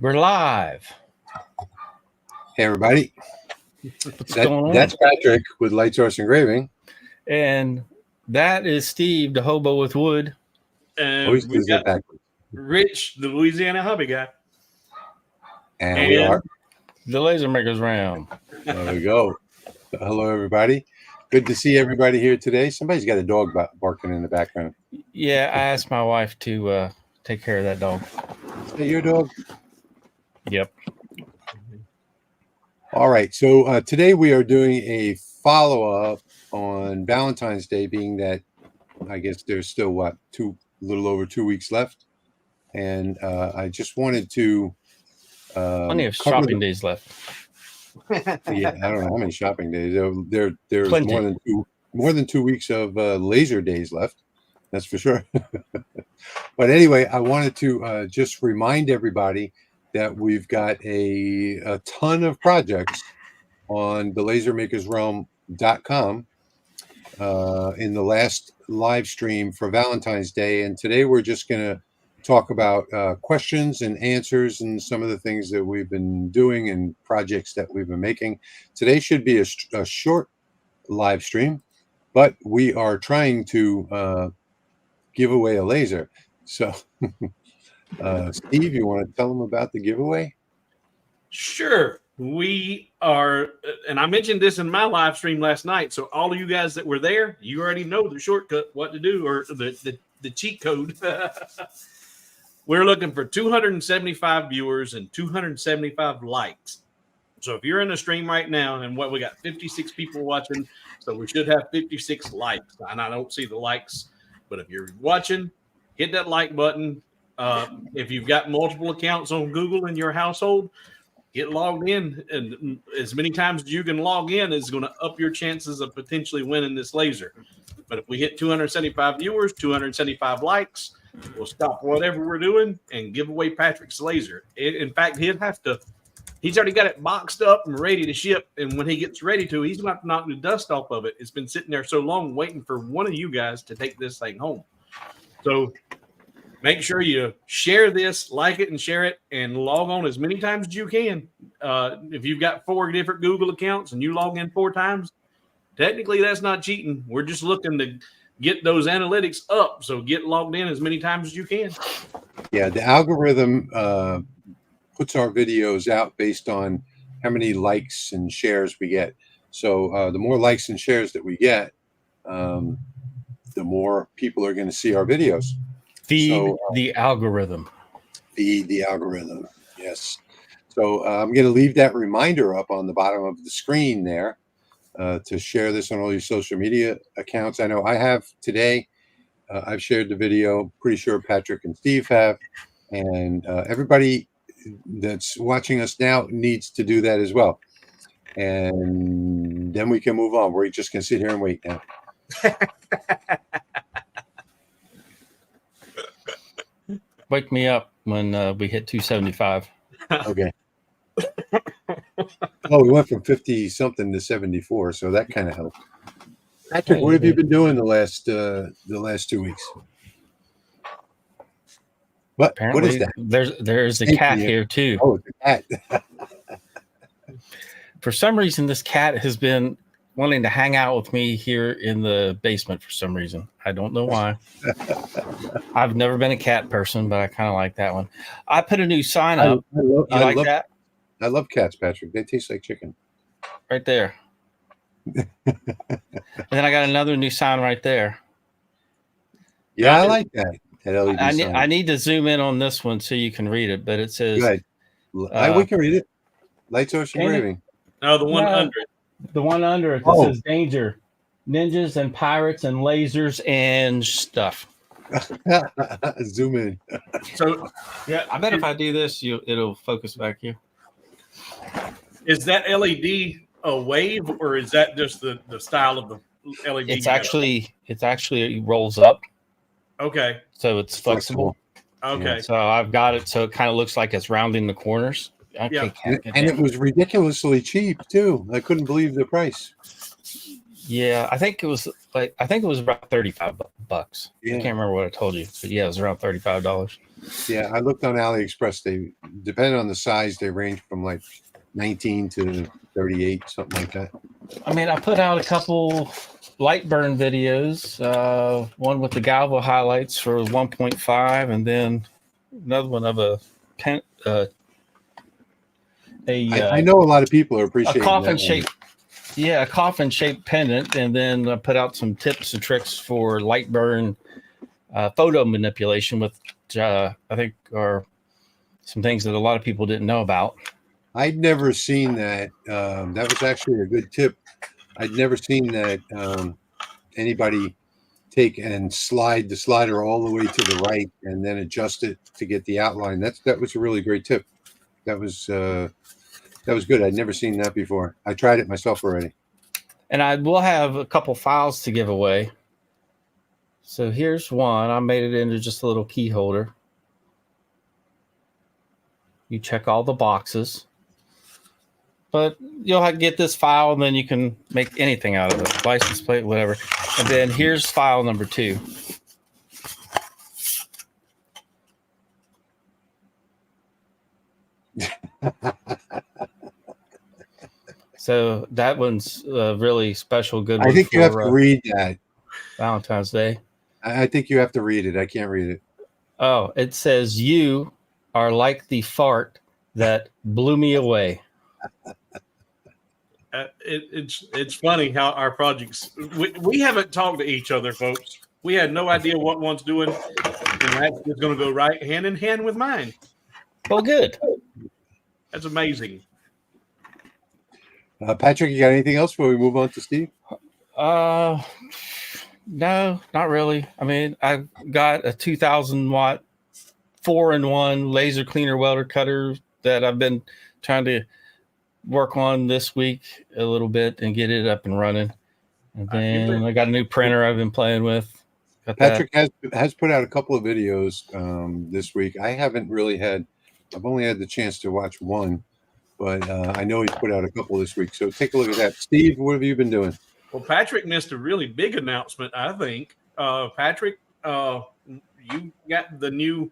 We're live. Hey, everybody. What's going on? That's Patrick with Light Source Engraving. And that is Steve, the Hobo with wood. And we've got Rich, the Louisiana Hobby Guy. And we are the Laser Makers Realm. There we go. Hello, everybody. Good to see everybody here today. Somebody's got a dog barking in the background. Yeah, I asked my wife to take care of that dog. Is that your dog? Yep. All right. So today we are doing a follow-up on Valentine's Day, being that I guess there's still a little over 2 weeks left. And I just wanted to plenty of shopping days left. Yeah, I don't know how many shopping days. There's more than 2 weeks of laser days left. That's for sure. But anyway, I wanted to just remind everybody that we've got a ton of projects on thelasermakersrealm.com in the last live stream for Valentine's Day. And today we're just going to talk about questions and answers and some of the things that we've been doing and projects that we've been making. Today should be a short live stream, but we are trying to give away a laser. So Steve, you want to tell them about the giveaway? Sure. We are, and I mentioned this in my live stream last night, so all of you guys that were there, you already know the shortcut, what to do, or the cheat code. We're looking for 275 viewers and 275 likes. So if you're in the stream right now, and we got 56 people watching, so we should have 56 likes. And I don't see the likes, but if you're watching, hit that like button. If you've got multiple accounts on Google in your household, get logged in, and as many times as you can log in is going to up your chances of potentially winning this laser. But if we hit 275 viewers, 275 likes, we'll stop whatever we're doing and give away Patrick's laser. In fact, he's already got it boxed up and ready to ship. And when he gets ready to, he's going to knock the dust off of it. It's been sitting there so long waiting for one of you guys to take this thing home. So make sure you share this, like it, and share it, and log on as many times as you can. If you've got 4 different Google accounts and you log in 4 times, technically that's not cheating. We're just looking to get those analytics up. So get logged in as many times as you can. Yeah, the algorithm puts our videos out based on how many likes and shares we get. So the more likes and shares that we get, the more people are going to see our videos. Feed the algorithm. Feed the algorithm. Yes. So I'm going to leave that reminder up on the bottom of the screen there to share this on all your social media accounts. I know I have today. I've shared the video. Pretty sure Patrick and Steve have. And everybody that's watching us now needs to do that as well. And then we can move on. We're just going to sit here and wait now. Wake me up when we hit 275. Okay. Oh, we went from 50 something to 74, so that kind of helped. Patrick, what have you been doing the last 2 weeks? What is that? There's a cat here too. Oh, the cat. For some reason, this cat has been wanting to hang out with me here in the basement for some reason. I don't know why. I've never been a cat person, but I kind of like that one. I put a new sign up. I love that? I love cats, Patrick. They taste like chicken. Right there. And then I got another new sign right there. Yeah, I like that. LED sign. I need to zoom in on this one so you can read it, but it says... Go ahead. We can read it. Light Source Engraving. No, the one under it. The one under it that says danger, ninjas and pirates and lasers and stuff. Zoom in. So, yeah, I bet if I do this, it'll focus back here. Is that LED a wave, or is that just the style of the LED? It's actually it rolls up. Okay. So it's flexible. Okay. So I've got it so it kind of looks like it's rounding the corners. And it was ridiculously cheap too. I couldn't believe the price. Yeah, I think it was like I think it was about $35. Yeah. I can't remember what I told you, but yeah, it was around $35. Yeah, I looked on AliExpress. They, depending on the size, they range from like 19 to 38, something like that. I mean, I put out a couple light burn videos, one with the Galvo highlights for 1.5, and then another one of a I know a lot of people are a appreciating coffin that shaped, a coffin shaped pendant, and then I put out some tips and tricks for light burn photo manipulation, with I think are some things that a lot of people didn't know about. I'd never seen that. That was actually a good tip. I'd never seen that anybody take and slide the slider all the way to the right and then adjust it to get the outline. That was a really great tip. That was good. I'd never seen that before. I tried it myself already. And I will have a couple files to give away. So here's one. I made it into just a little key holder. You check all the boxes. But you'll have to get this file, and then you can make anything out of it. License plate, whatever. And then here's file number 2. So that one's a really special, good one. I think you have to read that. Valentine's Day. I think you have to read it. I can't read it. Oh, it says, "You are like the fart that blew me away." It's funny how our projects, we haven't talked to each other, folks. We had no idea what one's doing, and that's just going to go right hand in hand with mine. Well, good. That's amazing. Patrick, you got anything else before we move on to Steve? No, not really. I mean, I've got a 2,000 watt 4-in-1 laser cleaner welder cutter that I've been trying to work on this week a little bit and get it up and running. And then I got a new printer I've been playing with. Patrick has put out a couple of videos this week. I haven't really had, I've only had the chance to watch one, but I know he's put out a couple this week. So take a look at that. Steve, what have you been doing? Well, Patrick missed a really big announcement, I think. Patrick, you got the new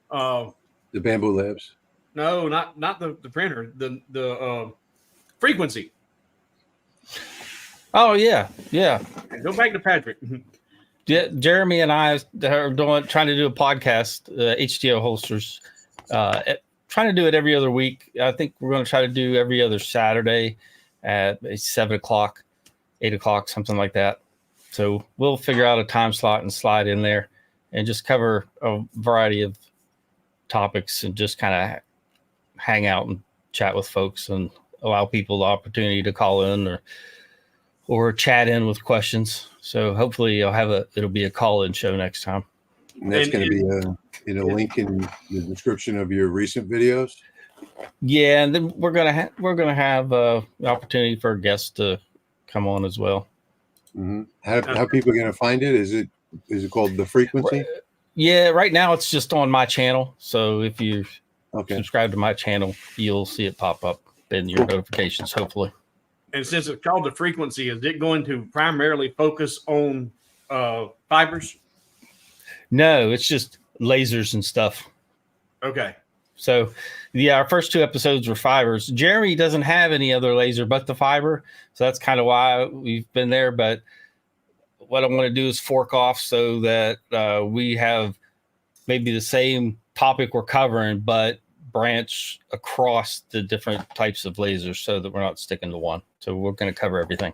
the Bamboo Labs. No, not the printer, the frequency. Oh yeah. Go back to Patrick. Yeah, Jeremy and I are trying to do a podcast, HTO holsters, trying to do it every other week. I think we're going to try to do every other Saturday at 7 o'clock, 8 o'clock, something like that. So we'll figure out a time slot and slide in there and just cover a variety of topics and just kind of hang out and chat with folks and allow people the opportunity to call in or chat in with questions. So hopefully it'll be a call-in show next time. And that's going to be in a link in the description of your recent videos. Yeah, and then we're gonna have the opportunity for a guest to come on as well. Mm-hmm. How are people going to find it? Is it called The Frequency? Yeah, right now it's just on my channel. So if you subscribe to my channel, you'll see it pop up in your notifications, hopefully. And since it's called The Frequency, is it going to primarily focus on fibers? No, it's just lasers and stuff. Okay. So, yeah, our first 2 episodes were fibers. Jeremy doesn't have any other laser but the fiber. So that's kind of why we've been there. But what I want to do is fork off so that we have maybe the same topic we're covering, but branch across the different types of lasers so that we're not sticking to one. So we're going to cover everything.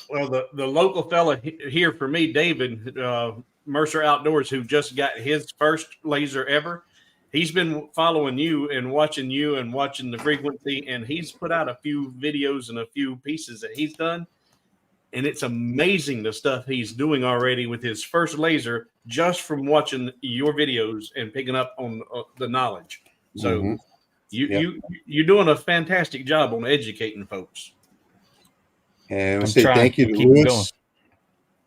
Well, the local fella here for me, David, Mercer Outdoors, who just got his first laser ever, he's been following you and watching the frequency, and he's put out a few videos and a few pieces that he's done. And it's amazing the stuff he's doing already with his first laser just from watching your videos and picking up on the knowledge. So you're doing a fantastic job on educating folks. And we'll say thank you to Lewis.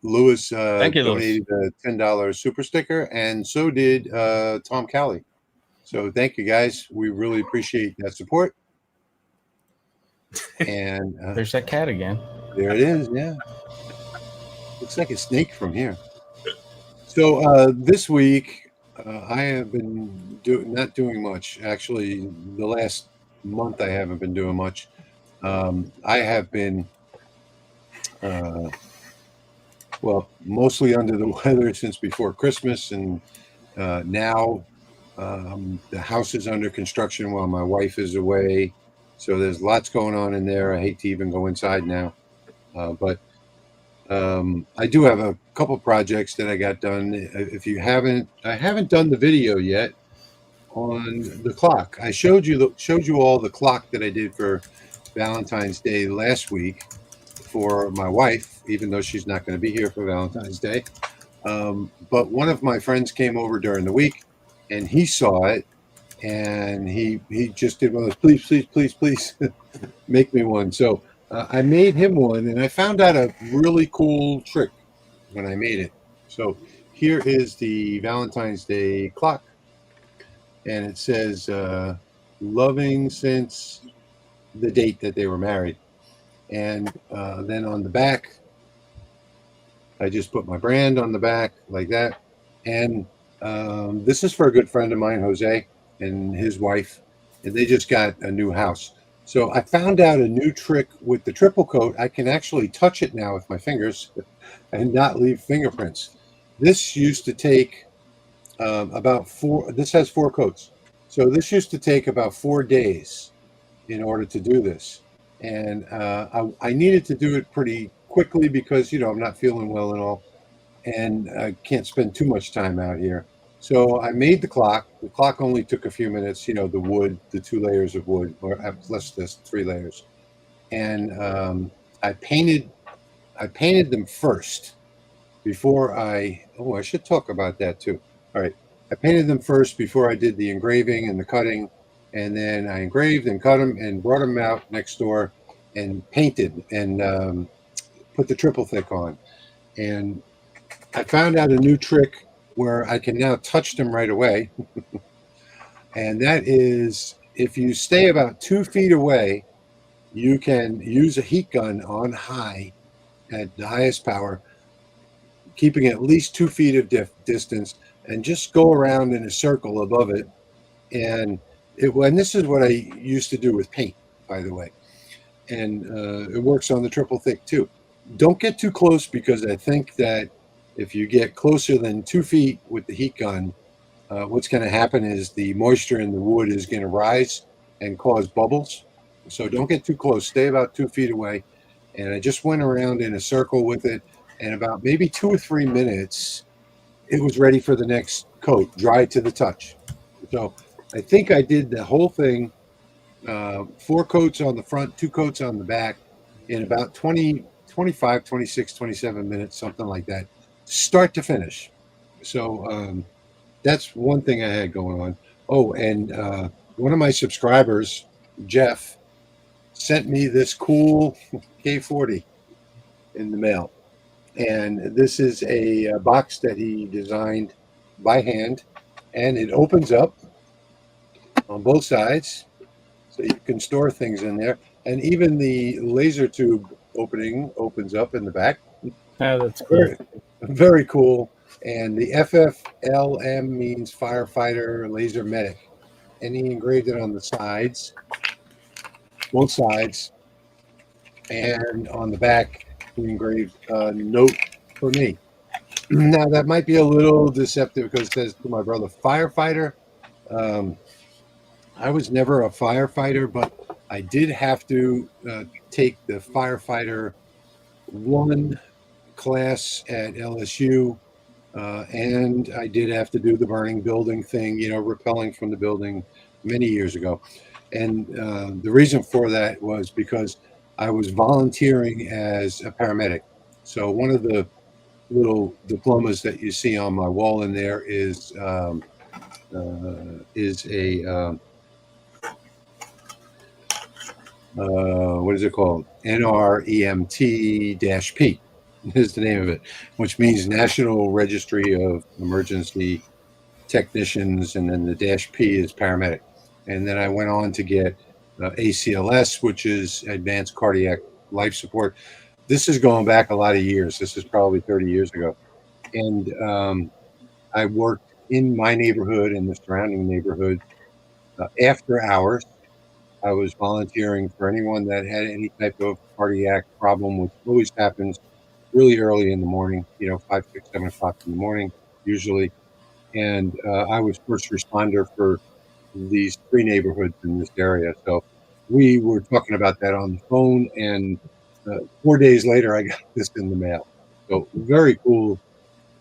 Lewis donated a $10 super sticker, and so did Tom Cowley. So thank you, guys. We really appreciate that support. And there's that cat again. There it is. Yeah. Looks like a snake from here. So this week, I have been not doing much. Actually, the last month I haven't been doing much. I have been, uh, well, mostly under the weather since before Christmas, and now the house is under construction while my wife is away. So there's lots going on in there. I hate to even go inside now, but I do have a couple projects that I got done. If you haven't, I haven't done the video yet on the clock. I showed you all the clock that I did for Valentine's Day last week for my wife, even though she's not going to be here for Valentine's Day. But one of my friends came over during the week, and he saw it, and he just did one of those, please, please, please, please, make me one. So I made him one, and I found out a really cool trick when I made it. So here is the Valentine's Day clock, and it says loving since the date that they were married. And then on the back, I just put my brand on the back like that. And this is for a good friend of mine, Jose, and his wife, and they just got a new house. So I found out a new trick with the triple coat. I can actually touch it now with my fingers and not leave fingerprints. This used to take this has 4 coats. So this used to take about 4 days in order to do this. And I needed to do it pretty quickly because, I'm not feeling well and all, and I can't spend too much time out here. So I made the clock. The clock only took a few minutes, the wood, the 2 layers of wood, or less than 3 layers. And I painted them first before I should talk about that too. All right. I painted them first before I did the engraving and the cutting. And then I engraved and cut them and brought them out next door and painted and put the triple thick on. And I found out a new trick where I can now touch them right away. And that is, if you stay about 2 feet away, you can use a heat gun on high at the highest power, keeping at least 2 feet of distance, and just go around in a circle above it. And this is what I used to do with paint, by the way. And it works on the triple thick too. Don't get too close, because I think that if you get closer than 2 feet with the heat gun, what's going to happen is the moisture in the wood is going to rise and cause bubbles. So don't get too close. Stay about 2 feet away. And I just went around in a circle with it, and about maybe 2 or 3 minutes, it was ready for the next coat, dry to the touch. So I think I did the whole thing, 4 coats on the front, 2 coats on the back, in about 25, 26, 27 minutes, something like that, start to finish. So that's one thing I had going on. Oh, and one of my subscribers, Jeff, sent me this cool K40 in the mail. And this is a box that he designed by hand, and it opens up on both sides, so you can store things in there. And even the laser tube opening opens up in the back. Oh, that's cool. Very, very cool. And the FFLM means firefighter laser medic. And he engraved it on the sides, both sides. And on the back, he engraved a note for me. Now, that might be a little deceptive because it says to my brother, firefighter. I was never a firefighter, but I did have to take the firefighter 1 class at LSU. And I did have to do the burning building thing, rappelling from the building many years ago. And the reason for that was because I was volunteering as a paramedic. So one of the little diplomas that you see on my wall in there is a what is it called? NREMT-P is the name of it, which means National Registry of Emergency Technicians, and then the -P is paramedic. And then I went on to get ACLS, which is Advanced Cardiac Life Support. this is going back a lot of years. This is probably 30 years ago. And I worked in my neighborhood and the surrounding neighborhood after hours. I was volunteering for anyone that had any type of cardiac problem, which always happens really early in the morning, 5, 6, 7 o'clock in the morning, usually. And I was first responder for these 3 neighborhoods in this area. So we were talking about that on the phone, and 4 days later, I got this in the mail. So very cool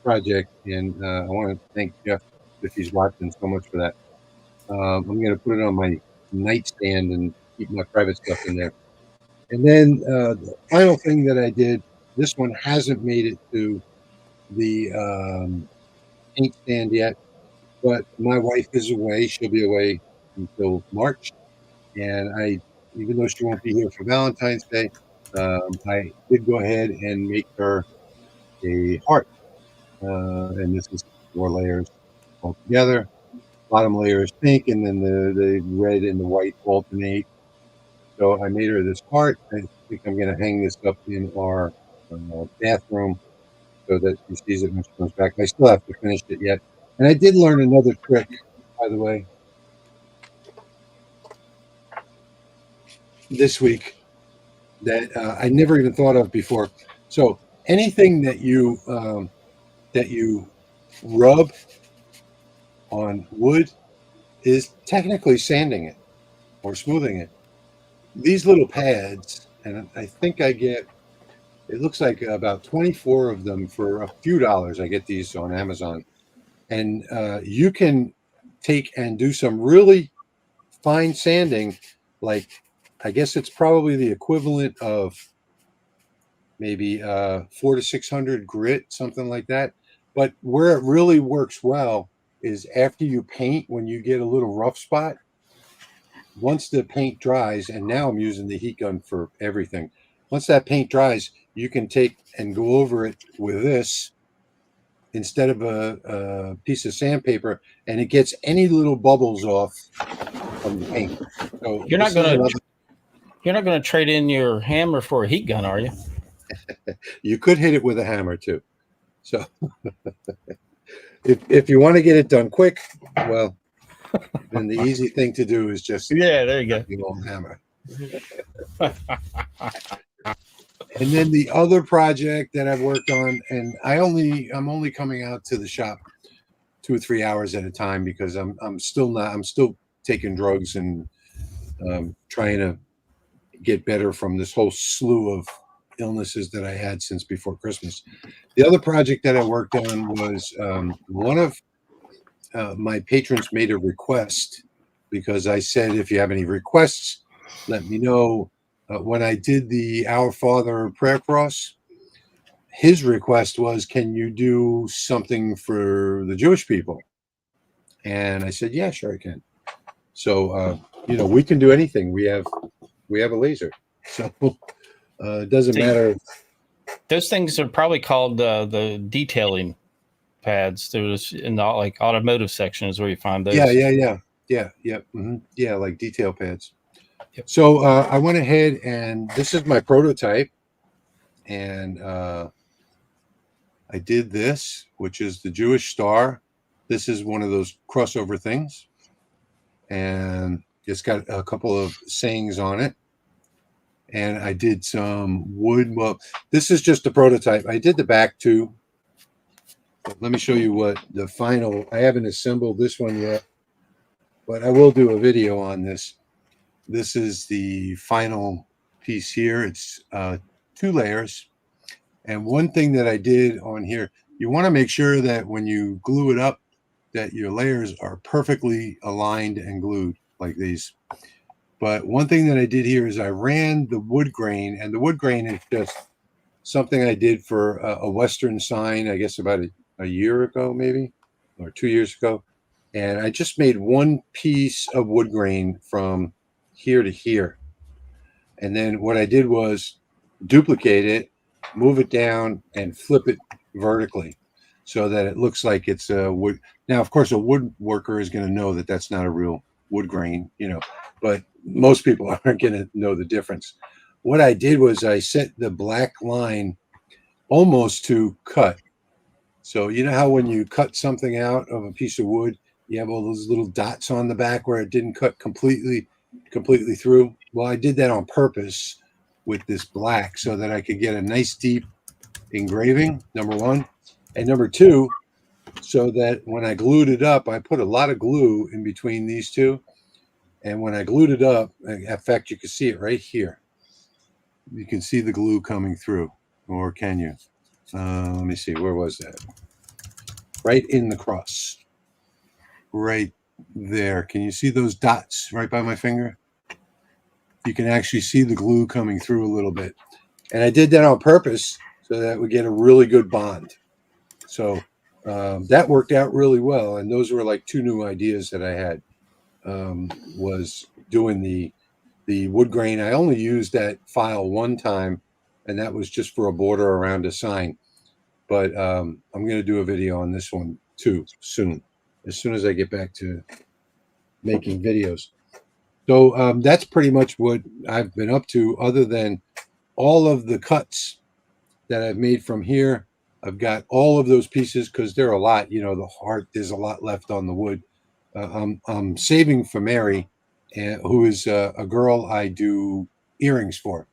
project, and I want to thank Jeff if he's watching so much for that. I'm going to put it on my nightstand and keep my private stuff in there. And then the final thing that I did, this one hasn't made it to the ink stand yet, but my wife is away. She'll be away until March. And even though she won't be here for Valentine's Day, I did go ahead and make her a heart. And this is 4 layers all together. Bottom layer is pink, and then the red and the white alternate. So I made her this heart. I think I'm going to hang this up in our bathroom so that she sees it when she comes back. I still have to finish it yet. And I did learn another trick, by the way, this week that I never even thought of before. So anything that you rub on wood is technically sanding it or smoothing it. These little pads, and I think I get, it looks like about 24 of them for a few dollars. I get these on Amazon. And you can take and do some really fine sanding, like I guess it's probably the equivalent of maybe 400 to 600 grit, something like that. But where it really works well is after you paint, when you get a little rough spot, once the paint dries, and now I'm using the heat gun for everything. Once that paint dries, you can take and go over it with this instead of a piece of sandpaper, and it gets any little bubbles off from the paint. So You're not gonna trade in your hammer for a heat gun, are you? You could hit it with a hammer too. So if you want to get it done quick, well, then the easy thing to do is just there you go. the old hammer. And then the other project that I've worked on, and I'm only coming out to the shop 2 or 3 hours at a time because I'm still taking drugs and trying to get better from this whole slew of illnesses that I had since before Christmas. The other project that I worked on was one of my patrons made a request because I said, if you have any requests, let me know. When I did the Our Father prayer cross, his request was, can you do something for the Jewish people? And I said, yeah, sure I can. So, we can do anything. We have a laser. So it doesn't matter. Those things are probably called the detailing pads. There's in the like automotive section is where you find those. Yeah. Mm-hmm. Yeah, like detail pads. Yep. So I went ahead, and this is my prototype, and I did this, which is the Jewish star. This is one of those crossover things, and it's got a couple of sayings on it. And I did some wood. Well, this is just a prototype. I did the back too. But let me show you what the final. I haven't assembled this one yet, but I will do a video on this. This is the final piece here. It's 2 layers. And one thing that I did on here, you want to make sure that when you glue it up, that your layers are perfectly aligned and glued like these. But one thing that I did here is I ran the wood grain, and the wood grain is just something I did for a Western sign, I guess about a year ago, maybe, or 2 years ago. And I just made one piece of wood grain from here to here. And then what I did was duplicate it, move it down, and flip it vertically so that it looks like it's a wood. Now, of course, a woodworker is going to know that that's not a real wood grain, but most people aren't going to know the difference. what I did was I set the black line almost to cut. So you know how when you cut something out of a piece of wood, you have all those little dots on the back where it didn't cut completely through? Well, I did that on purpose with this black so that I could get a nice deep engraving, number one. And number two, so that when I glued it up, I put a lot of glue in between these two. And when I glued it up, in fact, you can see it right here. You can see the glue coming through, or can you? Let me see. Where was that? Right in the cross. Right there. Can you see those dots right by my finger? You can actually see the glue coming through a little bit. And I did that on purpose so that we get a really good bond. So that worked out really well. And those were like two new ideas that I had, was doing the wood grain. I only used that file one time, and that was just for a border around a sign. But I'm going to do a video on this one too soon, as soon as I get back to making videos. So that's pretty much what I've been up to, other than all of the cuts that I've made from here. I've got all of those pieces because there are a lot, the heart, there's a lot left on the wood. I'm saving for Mary, who is a girl I do earrings for.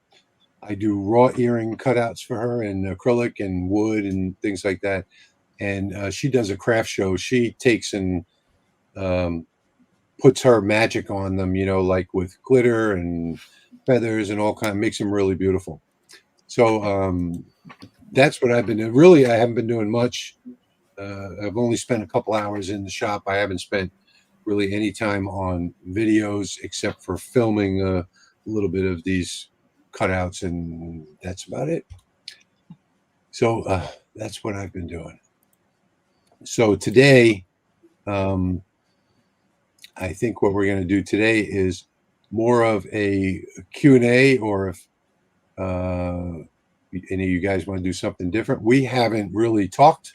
I do raw earring cutouts for her in acrylic and wood and things like that. And she does a craft show. She takes and puts her magic on them, like with glitter and feathers and all kinds, makes them really beautiful. So that's what I've been doing. Really, I haven't been doing much. I've only spent a couple hours in the shop. I haven't spent really any time on videos except for filming a little bit of these cutouts, and that's about it. So that's what I've been doing. So today, I think what we're going to do today is more of a Q&A, or if any of you guys want to do something different. We haven't really talked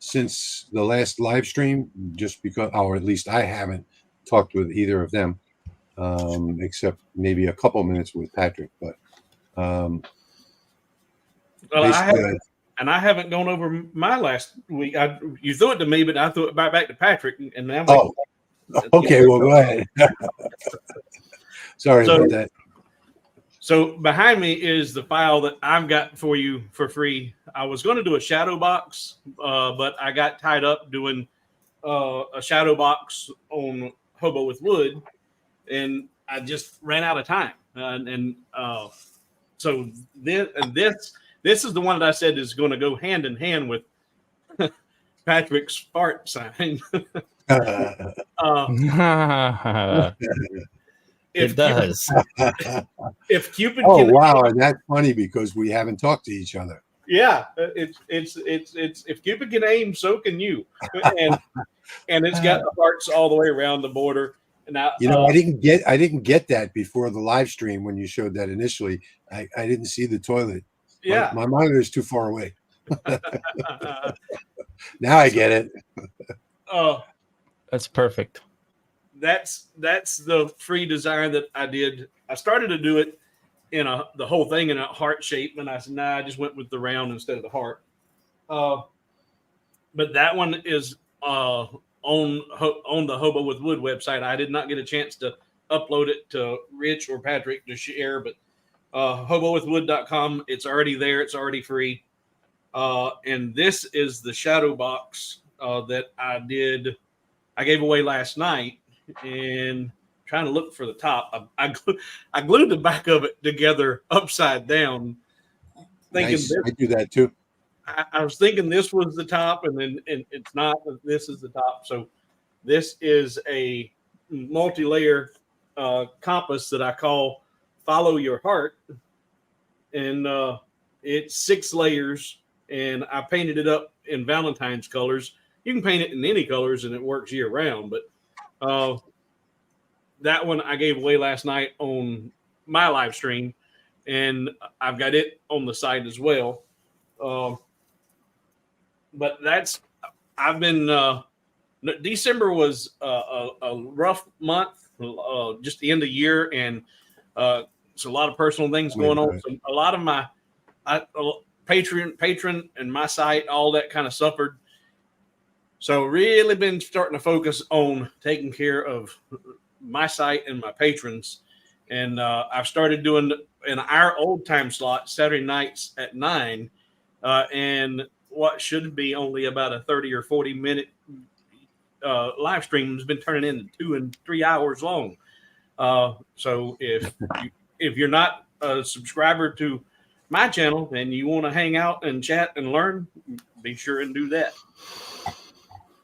since the last live stream, just because, or at least I haven't talked with either of them, except maybe a couple minutes with Patrick. But well, I haven't gone over my last week. You threw it to me, but I threw it back to Patrick, and now. Okay. Well, go ahead. Sorry about that. So behind me is the file that I've got for you for free. I was going to do a shadow box, but I got tied up doing a shadow box on Hobo with Wood, and I just ran out of time. So this is the one that I said is going to go hand in hand with Patrick's fart sign. It does. If Cupid can, wow, and that's funny because we haven't talked to each other. Yeah, it's if Cupid can aim, so can you. And it's got the hearts all the way around the border. And now, I didn't get that before the live stream when you showed that initially. I didn't see the toilet. Yeah, my monitor is too far away. Now I get it. That's perfect. That's the free design that I did. I started to do it in the whole thing in a heart shape, and I said, nah, I just went with the round instead of the heart. But that one is on the Hobo with Wood website. I did not get a chance to upload it to Rich or Patrick to share, but hobowithwood.com, it's already there. It's already free. And this is the shadow box that I gave away last night, and trying to look for the top. I glued the back of it together upside down, thinking nice. I do that too. I was thinking this was the top, and it's not. This is the top. So this is a multi-layer compass that I call Follow Your Heart, and it's 6 layers, and I painted it up in Valentine's colors. You can paint it in any colors, and it works year round. But that one I gave away last night on my live stream, and I've got it on the site as well. But I've been, December was a rough month, just the end of the year. And So a lot of personal things going on. So a lot of my patron and my site, all that kind of suffered. So really been starting to focus on taking care of my site and my patrons. And I've started doing in our old time slot Saturday nights at 9, and what should be only about a 30 or 40-minute live stream has been turning into 2 and 3 hours long. So if you're not a subscriber to my channel and you want to hang out and chat and learn, be sure and do that.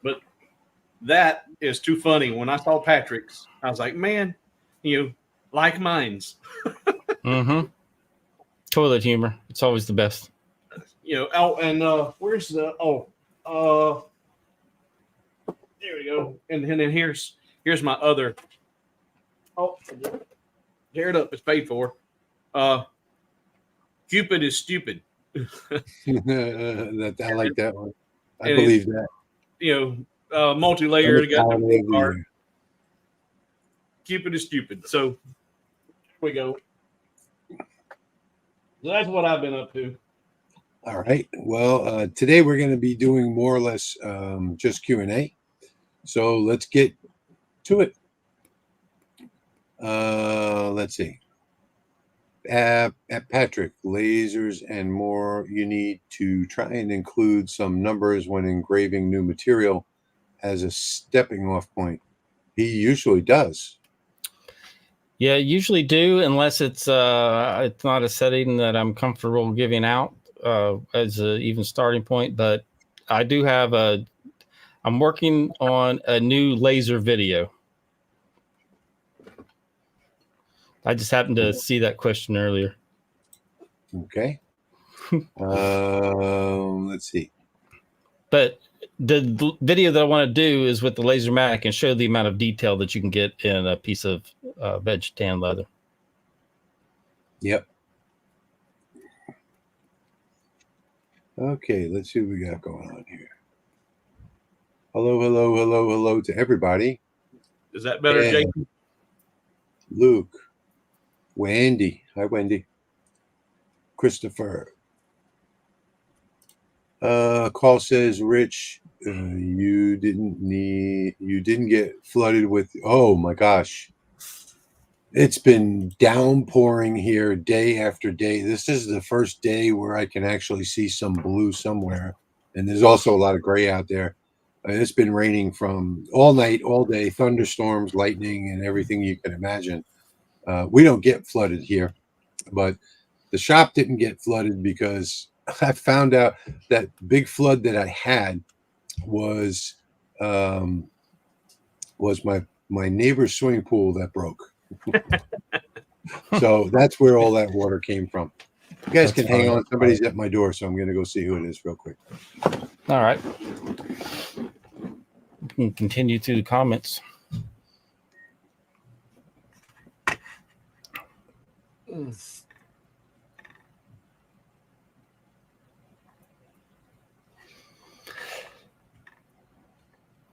But that is too funny. When I saw Patrick's, I was like, man, like minds. Mm-hmm. Toilet humor. It's always the best. Oh, and where's the there we go. And then here's my other. Oh, tear it up. It's paid for. Cupid is stupid. That I like that one. I believe that. Multi-layer. Cupid is stupid. So here we go. So that's what I've been up to. All right. Well, today we're going to be doing more or less just Q&A. So let's get to it. Let's see. At Patrick, lasers and more, you need to try and include some numbers when engraving new material as a stepping off point. He usually does. Yeah, usually do, unless it's not a setting that I'm comfortable giving out as an even starting point. But I do have I'm working on a new laser video. I just happened to see that question earlier. Okay. Let's see. But the video that I want to do is with the Lasermatic and show the amount of detail that you can get in a piece of veg tan leather. Yep. Okay, let's see what we got going on here. Hello to everybody. Is that better, Jason? Luke. Wendy. Hi, Wendy. Christopher. Call says, Rich, you didn't get flooded with, oh my gosh. It's been downpouring here day after day. This is the first day where I can actually see some blue somewhere. And there's also a lot of gray out there. It's been raining from all night, all day, thunderstorms, lightning, and everything you can imagine. We don't get flooded here, but the shop didn't get flooded because I found out that big flood that I had was my neighbor's swimming pool that broke. So that's where all that water came from. You guys can hang on. Somebody's at my door, so I'm going to go see who it is real quick. All right. We can continue to the comments.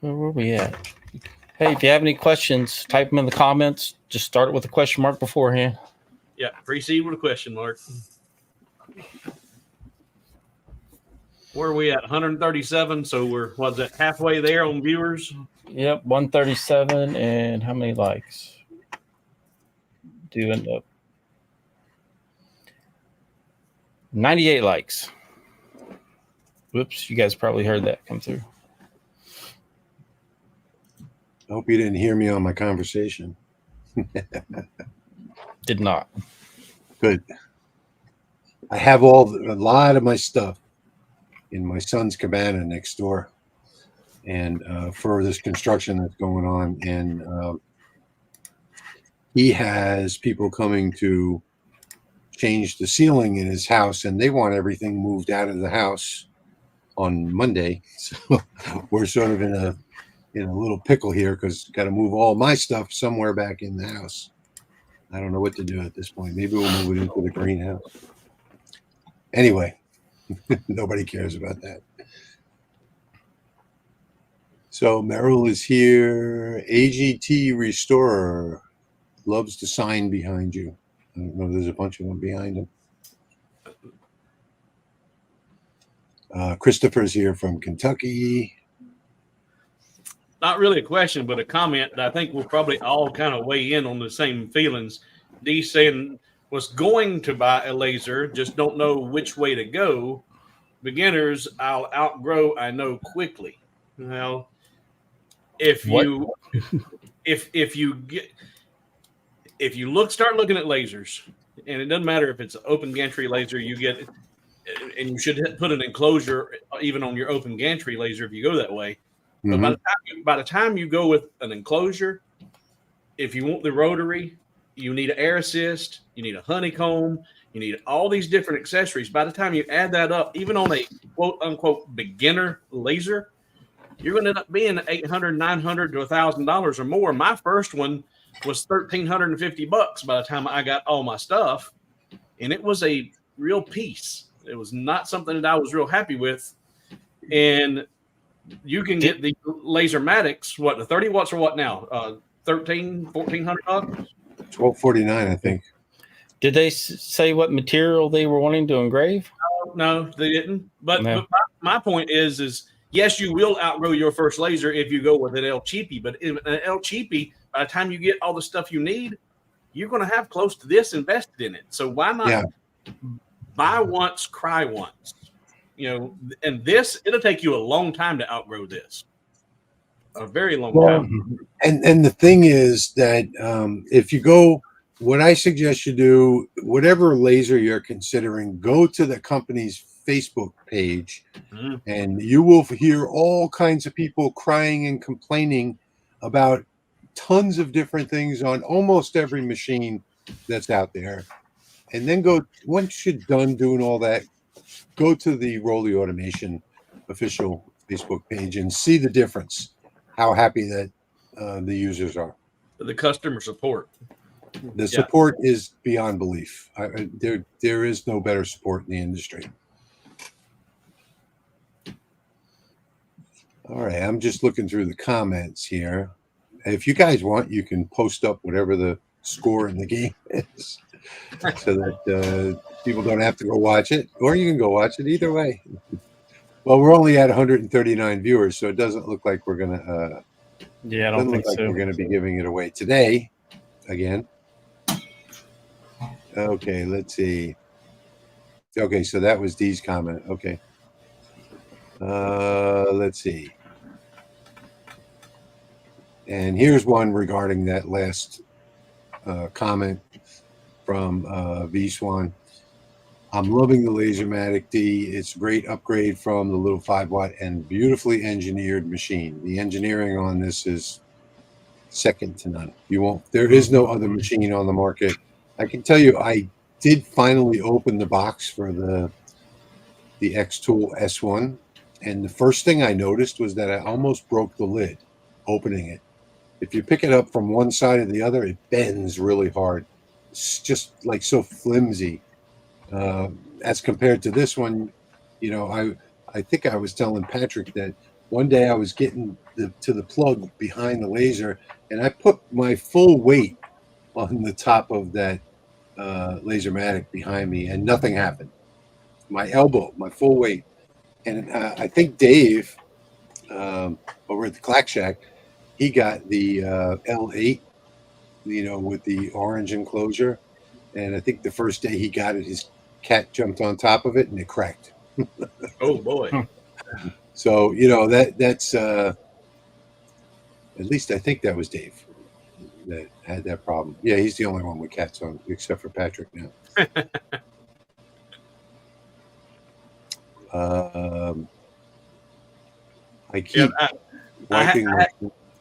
Where were we at? Hey, if you have any questions, type them in the comments. Just start it with a question mark beforehand. Yeah, proceed with a question mark. Where are we at? 137. So we're, what's that, halfway there on viewers? Yep, 137. And how many likes? Do end up 98 likes. Whoops, you guys probably heard that come through. I hope you didn't hear me on my conversation. Did not. Good. I have a lot of my stuff in my son's cabana next door, and for this construction that's going on, and he has people coming to change the ceiling in his house, and they want everything moved out of the house on Monday. So we're sort of in a little pickle here because got to move all my stuff somewhere back in the house. I don't know what to do at this point. Maybe we'll move it into the greenhouse. Anyway, nobody cares about that. So Merrill is here. AGT Restorer loves the sign behind you. I don't know. There's a bunch of them behind him. Christopher's here from Kentucky. Not really a question, but a comment that I think we'll probably all kind of weigh in on the same feelings. D saying was going to buy a laser, just don't know which way to go. Beginners, I'll outgrow, I know quickly. Well, if you start looking at lasers, and it doesn't matter if it's an open gantry laser you get, and you should put an enclosure even on your open gantry laser if you go that way. But by the time you go with an enclosure, if you want the rotary, you need an air assist, you need a honeycomb, you need all these different accessories. By the time you add that up, even on a quote unquote beginner laser, you're going to end up being $800, $900 to $1,000 or more. My first one was $1,350 by the time I got all my stuff, and it was a real piece. It was not something that I was real happy with, and you can get the Lasermatics, what, the 30 watts or what now? $1,400? $1,249, I think. Did they say what material they were wanting to engrave? No, they didn't. But, No. but my point is yes, you will outgrow your first laser if you go with an El Cheapy. But in an El Cheapy, by the time you get all the stuff you need, you're going to have close to this invested in it. So why not buy once, cry once? You know, and this, it'll take you a long time to outgrow this. A very long time. And the thing is that if you go, what I suggest you do, whatever laser you're considering, go to the company's Facebook page, and you will hear all kinds of people crying and complaining about tons of different things on almost every machine that's out there. And then go, once you're done doing all that, go to the Rolly Automation official Facebook page and see the difference, how happy that the users are. The customer support. The support is beyond belief. There is no better support in the industry. All right, I'm just looking through the comments here. If you guys want, you can post up whatever the score in the game is, so that people don't have to go watch it, or you can go watch it. Either way. Well, we're only at 139 viewers, so it doesn't look like we're gonna. I don't think so. We're gonna be giving it away today, again. Okay, let's see. Okay, so that was Dee's comment. Okay. Let's see. And here's one regarding that last comment from V-Swan. I'm loving the Lasermatic D. It's a great upgrade from the little 5-watt and beautifully engineered machine. The engineering on this is second to none. There is no other machine on the market. I can tell you, I did finally open the box for the X-Tool S1, and the first thing I noticed was that I almost broke the lid opening it. If you pick it up from one side or the other, it bends really hard. It's just like so flimsy. As compared to this one, you know, I think I was telling Patrick that one day I was getting to the plug behind the laser, and I put my full weight on the top of that Lasermatic behind me, and nothing happened. My elbow, my full weight. And I think Dave over at the Clack Shack, he got the L8, you know, with the orange enclosure. And I think the first day he got it, his cat jumped on top of it and it cracked. Oh boy. So, you know, that's at least I think that was Dave that had that problem. Yeah, he's the only one with cats on, except for Patrick now. I keep wiping.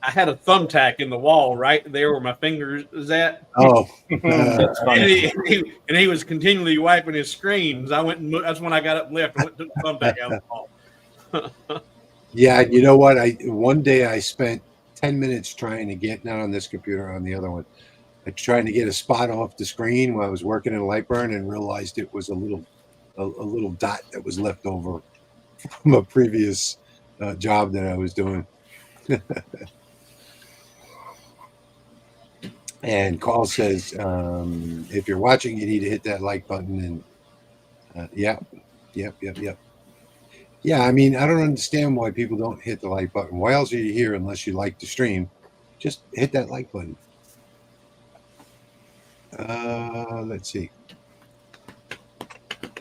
I had a thumbtack in the wall right there where my finger is at. Oh, that's funny. And he was continually wiping his screens. I went and that's when I got up and left and went and took the thumbtack out of the wall. Yeah, you know what? One day I spent 10 minutes trying to get, not on this computer, on the other one, trying to get a spot off the screen while I was working in Lightburn, and realized it was a little dot that was left over from a previous job that I was doing. And Carl says, if you're watching, you need to hit that like button. And yep. Yeah, I mean, I don't understand why people don't hit the like button. Why else are you here unless you like the stream? Just hit that like button. Let's see.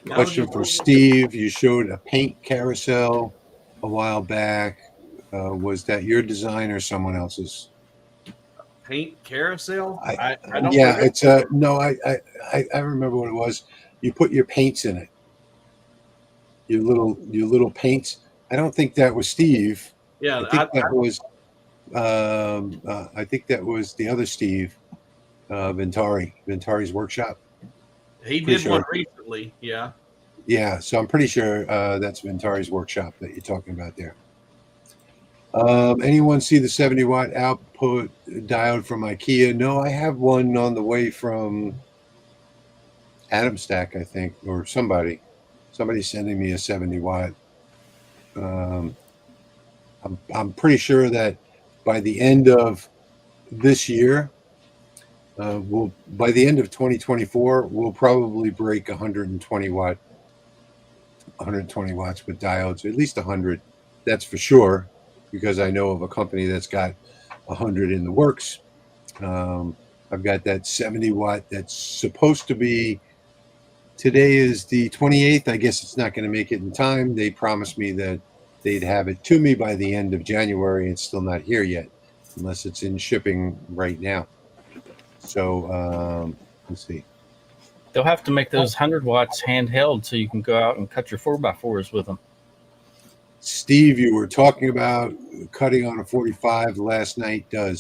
Question for Steve. You showed a paint carousel a while back. Was that your design or someone else's? Paint carousel? I don't yeah, remember. it's no, I remember what it was. You put your paints in it. Your little paints. I don't think that was Steve. Yeah, I think that was the other Steve, Ventari's workshop. He did one recently. Yeah. Yeah, so I'm pretty sure that's Ventari's workshop that you're talking about there. Anyone see the 70-watt output diode from IKEA? No, I have one on the way from Adam Stack, I think, or somebody. Somebody's sending me a 70-watt. I'm pretty sure that by the end of this year, by the end of 2024, we'll probably break 120 watts with diodes, at least 100. That's for sure, because I know of a company that's got 100 in the works. I've got that 70 watt that's supposed to be. Today is the 28th. I guess it's not going to make it in time. They promised me that they'd have it to me by the end of January. It's still not here yet, unless it's in shipping right now. So let's see. They'll have to make those 100 watts handheld so you can go out and cut your 4x4s with them. Steve, you were talking about cutting on a 45 last night. Yeah,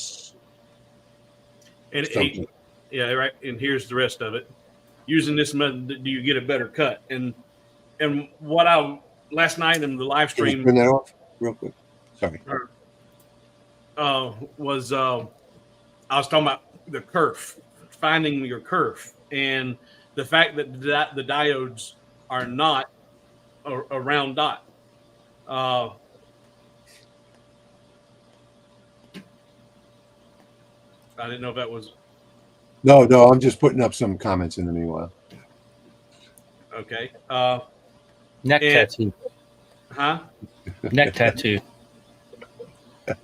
right. And here's the rest of it. Using this method, do you get a better cut? And what I last night in the live stream, turn that off real quick. Sorry. I was talking about the kerf, finding your kerf, and the fact that the diodes are not a round dot. I didn't know if that was. No, I'm just putting up some comments in the meanwhile. Okay. Neck tattoo. Huh? Neck tattoo.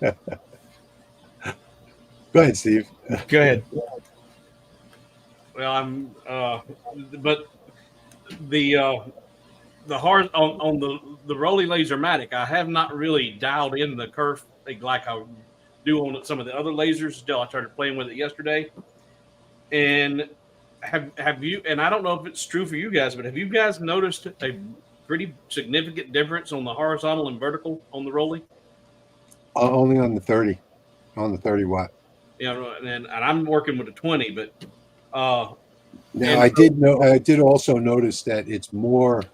Go ahead, Steve. Go ahead. Well, but the hard on the Rolly Lasermatic, I have not really dialed in the kerf like I do on some of the other lasers. Still, I started playing with it yesterday. And have you? And I don't know if it's true for you guys, but have you guys noticed a pretty significant difference on the horizontal and vertical on the Rolly? Only on the 30 watt. Yeah, and I'm working with a 20, but now I did also notice that it's more.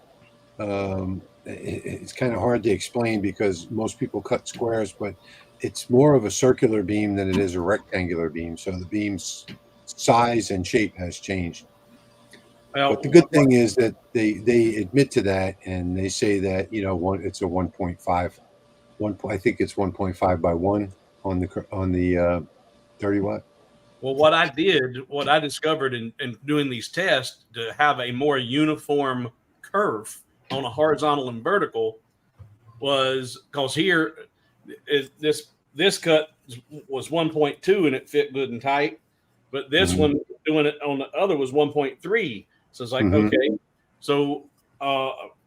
It's kind of hard to explain because most people cut squares, but it's more of a circular beam than it is a rectangular beam. So the beam's size and shape has changed. Well, but the good thing is that they admit to that, and they say that it's a 1.5. I think it's 1.5 by 1 on the 30 watt. Well, what I discovered in doing these tests to have a more uniform curve on a horizontal and vertical was because here this cut was 1.2 and it fit good and tight, but this one doing it on the other was 1.3. So it's like, okay. So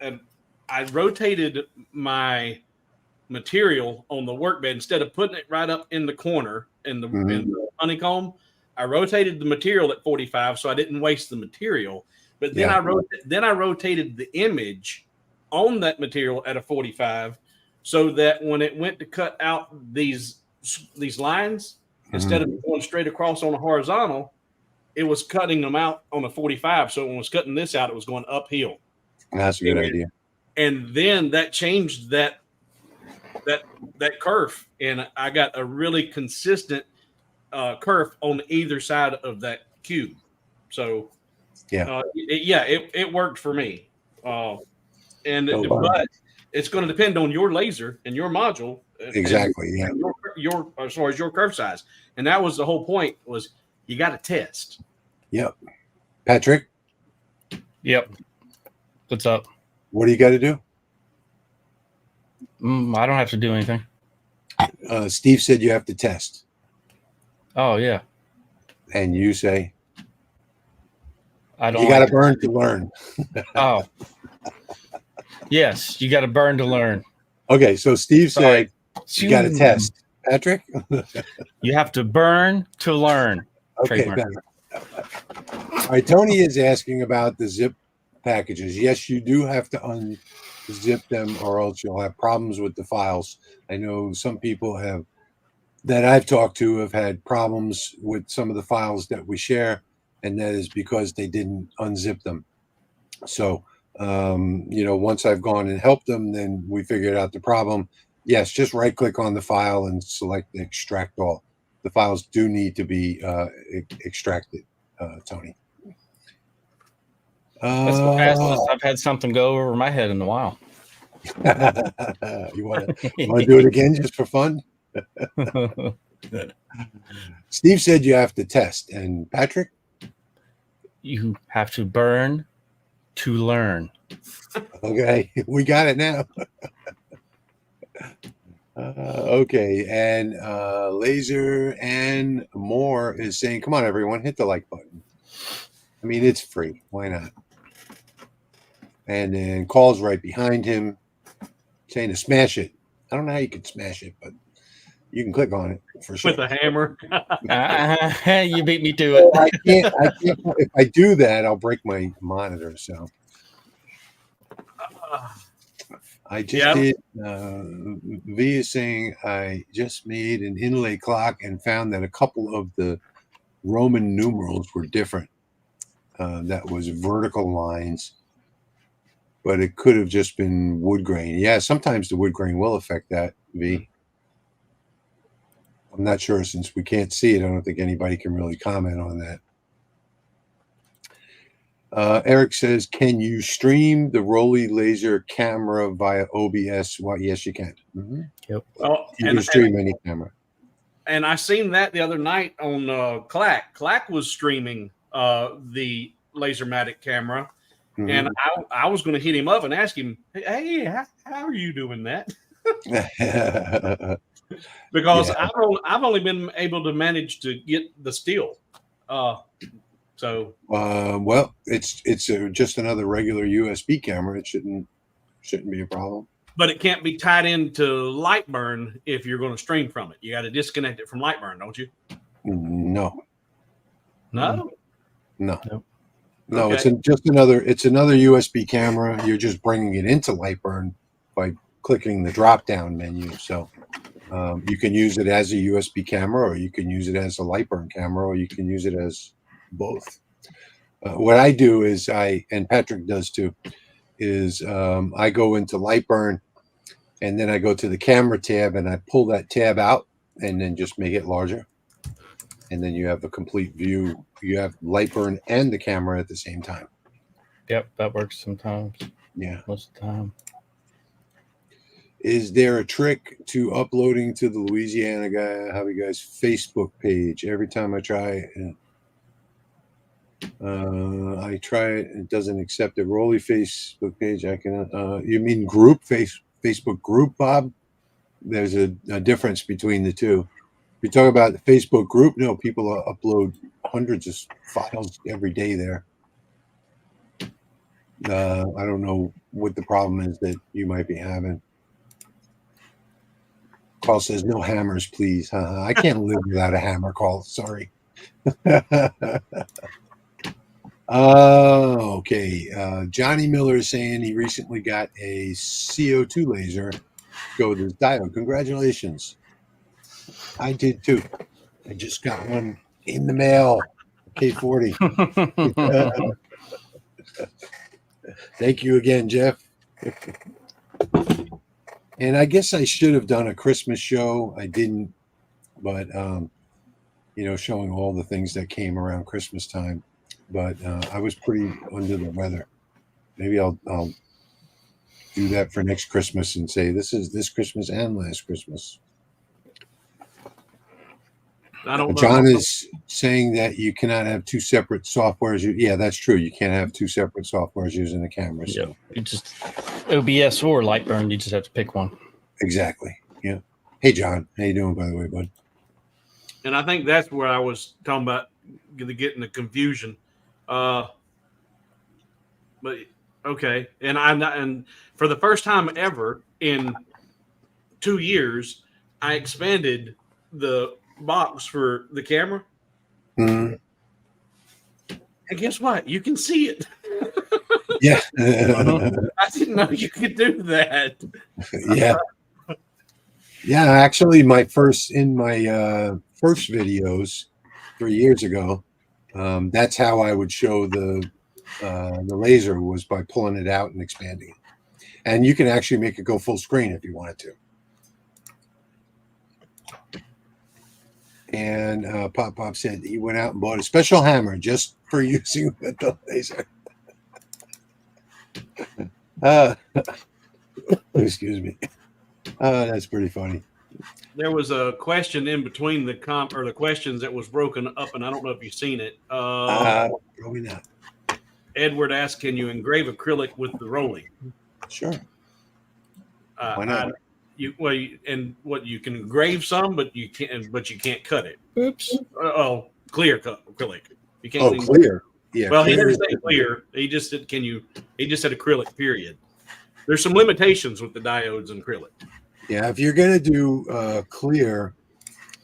and I rotated my material on the workbed instead of putting it right up in the corner in the honeycomb. I rotated the material at 45 so I didn't waste the material. But then I rotated the image on that material at a 45 so that when it went to cut out these lines, instead of going straight across on a horizontal, it was cutting them out on a 45. So when it was cutting this out, it was going uphill. That's a good idea. And then that changed that curve, and I got a really consistent curve on either side of that cube. So it worked for me. But it's going to depend on your laser and your module. Exactly. And your as far as your curve size. And that was the whole point was you got to test. Yep. Patrick, Yep. What's up? what do you got to do? I don't have to do anything. Steve said you have to test. Oh yeah. And you say I don't. you got to burn to learn. Oh. Yes, you got to burn to learn. Okay, so Steve said you got to test. Patrick? You have to burn to learn. Okay, Trademark. all right, Tony is asking about the zip packages. Yes, you do have to unzip them or else you'll have problems with the files. I know some people that I've talked to have had problems with some of the files that we share, and that is because they didn't unzip them. So, once I've gone and helped them, then we figured out the problem. Yes, just right click on the file and select extract all. The files do need to be extracted, Tony. That's the fastest I've had something go over my head in a while. You want to do it again just for fun? Steve said you have to test. And Patrick? You have to burn to learn. Okay, we got it now. Okay, and Laser and More is saying, come on, everyone, hit the like button. I mean, it's free. Why not? And then Call's right behind him saying to smash it. I don't know how you can smash it, but you can click on it for sure. With a hammer. You beat me to it. I can't. If I do that, I'll break my monitor. So I just did. V is saying I just made an inlay clock and found that a couple of the Roman numerals were different. That was vertical lines, but it could have just been wood grain. Yeah, sometimes the wood grain will affect that, V. I'm not sure since we can't see it. I don't think anybody can really comment on that. Eric says, can you stream the Rolly laser camera via OBS? Well, yes, you can. Mm-hmm. Yep. Oh, You can stream any camera. And I seen that the other night on Clack. Clack was streaming the Lasermatic camera. Mm-hmm. And I was going to hit him up and ask him, hey, how are you doing that? Because Yeah. I've only been able to manage to get the still. Well, it's just another regular USB camera. It shouldn't be a problem. But it can't be tied into Lightburn if you're going to stream from it. You got to disconnect it from Lightburn, don't you? No. No. Okay. It's another USB camera. You're just bringing it into Lightburn by clicking the drop down menu. So you can use it as a USB camera, or you can use it as a Lightburn camera, or you can use it as both. What I do is and Patrick does too, is I go into Lightburn and then I go to the camera tab and I pull that tab out and then just make it larger. And then you have a complete view. You have Lightburn and the camera at the same time. Yep, that works sometimes. Yeah. Most of the time. Is there a trick to uploading to the Louisiana Hobby Guy's Facebook page? Every time I try it, it doesn't accept a Rolly Facebook page. I can. You mean group Facebook group, Bob? There's a difference between the two. If you talk about the Facebook group, no, people upload hundreds of files every day there. I don't know what the problem is that you might be having. Carl says, no hammers, please. I can't live without a hammer, Carl. Sorry. Okay. Johnny Miller is saying he recently got a CO2 laser. Go with his diode. Congratulations. I did too. I just got one in the mail. K40. Thank you again, Jeff. And I guess I should have done a Christmas show. I didn't, but showing all the things that came around Christmas time. But I was pretty under the weather. Maybe I'll do that for next Christmas and say this is this Christmas and last Christmas. I don't know. John is saying that you cannot have two separate softwares. Yeah, that's true. You can't have two separate softwares using the camera. So. Yep. You just OBS or Lightburn. You just have to pick one. Exactly. Yeah. Hey, John. How you doing, by the way, bud? And I think that's where I was talking about getting the confusion. But okay, and for the first time ever in 2 years, I expanded the box for the camera. Mm. And guess what? You can see it. Yeah. I didn't know you could do that. Yeah. Yeah. Actually, my first videos 3 years ago, that's how I would show the laser, was by pulling it out and expanding it. And you can actually make it go full screen if you wanted to. And Pop said he went out and bought a special hammer just for using with the laser. Excuse me. That's pretty funny. There was a question in between the questions that was broken up, and I don't know if you've seen it. Probably not. Edward asked, "Can you engrave acrylic with the rolling?" Sure. Why not? You can engrave some, but you can't cut it. Oops. Clear acrylic. You can't. Clear. Yeah. Well, clear. he didn't say clear. He just said, "Can you?" He just said acrylic. Period. There's some limitations with the diodes and acrylic. Yeah, if you're gonna do clear,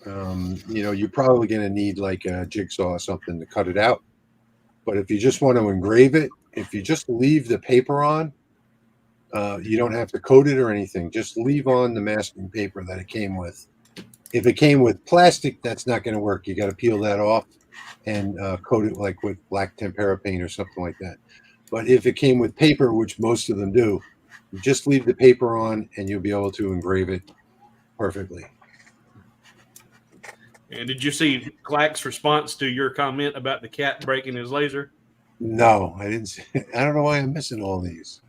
you're probably gonna need like a jigsaw or something to cut it out. But if you just want to engrave it, if you just leave the paper on, you don't have to coat it or anything. Just leave on the masking paper that it came with. If it came with plastic, that's not going to work. You got to peel that off and coat it like with black tempera paint or something like that. But if it came with paper, which most of them do, just leave the paper on and you'll be able to engrave it perfectly. And did you see Clack's response to your comment about the cat breaking his laser? No, I didn't see. I don't know why I'm missing all these.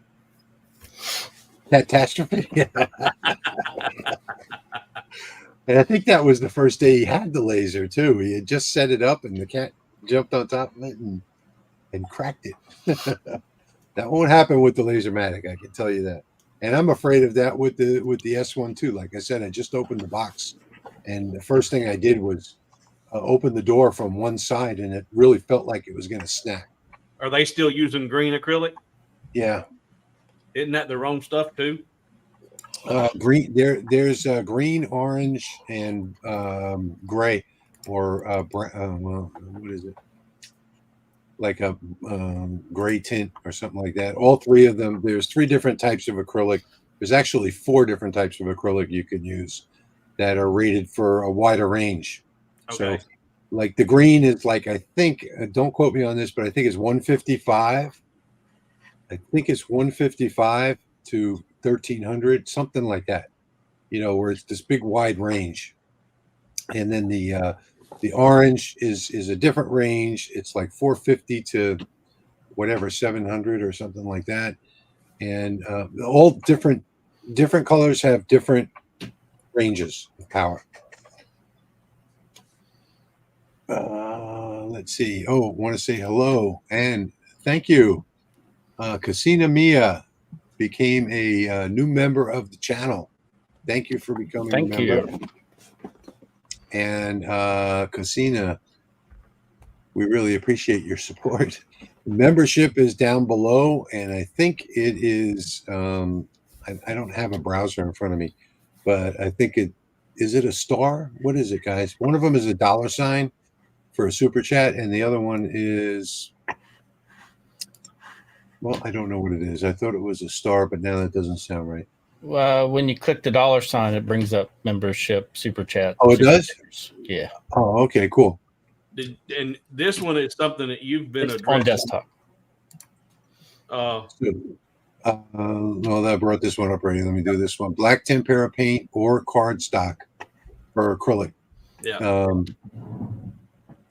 Catastrophe. And I think that was the first day he had the laser too. He had just set it up and the cat jumped on top of it and cracked it. That won't happen with the Lasermatic, I can tell you that. And I'm afraid of that with the S1 too. Like I said, I just opened the box, and the first thing I did was open the door from one side, and it really felt like it was going to snap. Are they still using green acrylic? Yeah. Isn't that their own stuff too? Green. There's green, orange, and gray, or what is it? Like a gray tint or something like that. All three of them. There's 3 different types of acrylic. There's actually 4 different types of acrylic you can use that are rated for a wider range. Okay. So, like the green is like, I think, don't quote me on this, but I think it's 155. I think it's 155 to 1300, something like that. Where it's this big wide range. And then the orange is a different range. It's like 450 to whatever, 700 or something like that. And all different colors have different ranges of power. Let's see. Want to say hello and thank you. Casina Mia became a new member of the channel. Thank you for becoming a member. Thank you. And Casina, we really appreciate your support. Membership is down below, and I think it is. I don't have a browser in front of me, but I think is it a star? What is it, guys? One of them is a $sign for a super chat, and the other one is, well, I don't know what it is. I thought it was a star, but now that doesn't sound right. When you click the $sign, it brings up membership, super chat. Oh, it does? Stickers. Yeah. Oh, okay, cool. And this one is something that you've been It's on desktop. Well, I brought this one up already. Let me do this one. Black tempera paint or cardstock for acrylic. Yeah.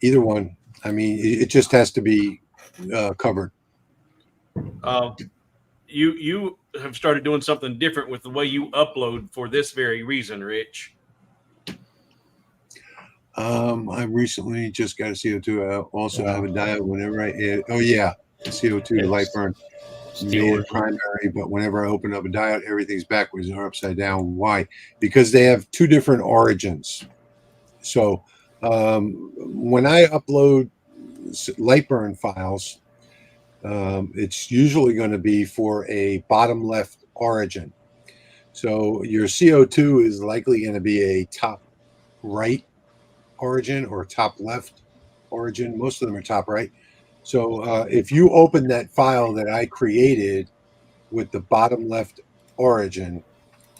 Either one. I mean, it just has to be covered. You have started doing something different with the way you upload for this very reason, Rich. I recently just got a CO2. I also have a diode whenever I add. Oh yeah, CO2 to light burn made it primary, but whenever I open up a diode, everything's backwards or upside down. Why? Because they have two different origins. So when I upload light burn files, it's usually going to be for a bottom left origin. So your CO2 is likely going to be a top right origin or top left origin. Most of them are top right. So if you open that file that I created with the bottom left origin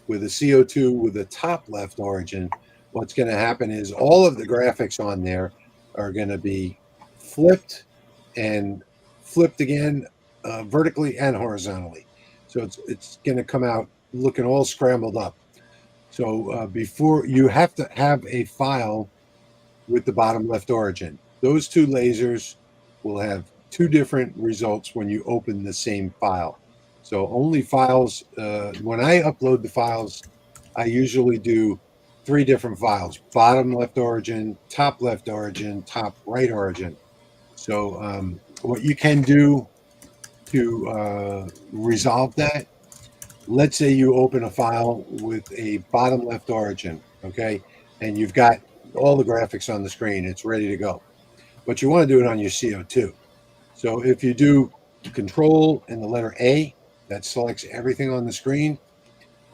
with a CO2 with a top left origin, what's going to happen is all of the graphics on there are going to be flipped and flipped again vertically and horizontally. So it's going to come out looking all scrambled up. So before you have to have a file with the bottom left origin. Those two lasers will have two different results when you open the same file. So only files, when I upload the files, I usually do three different files: bottom left origin, top right origin. So what you can do to resolve that, let's say you open a file with a bottom left origin, okay, and you've got all the graphics on the screen, it's ready to go. But you want to do it on your CO2. So if you do Control and the letter A, that selects everything on the screen,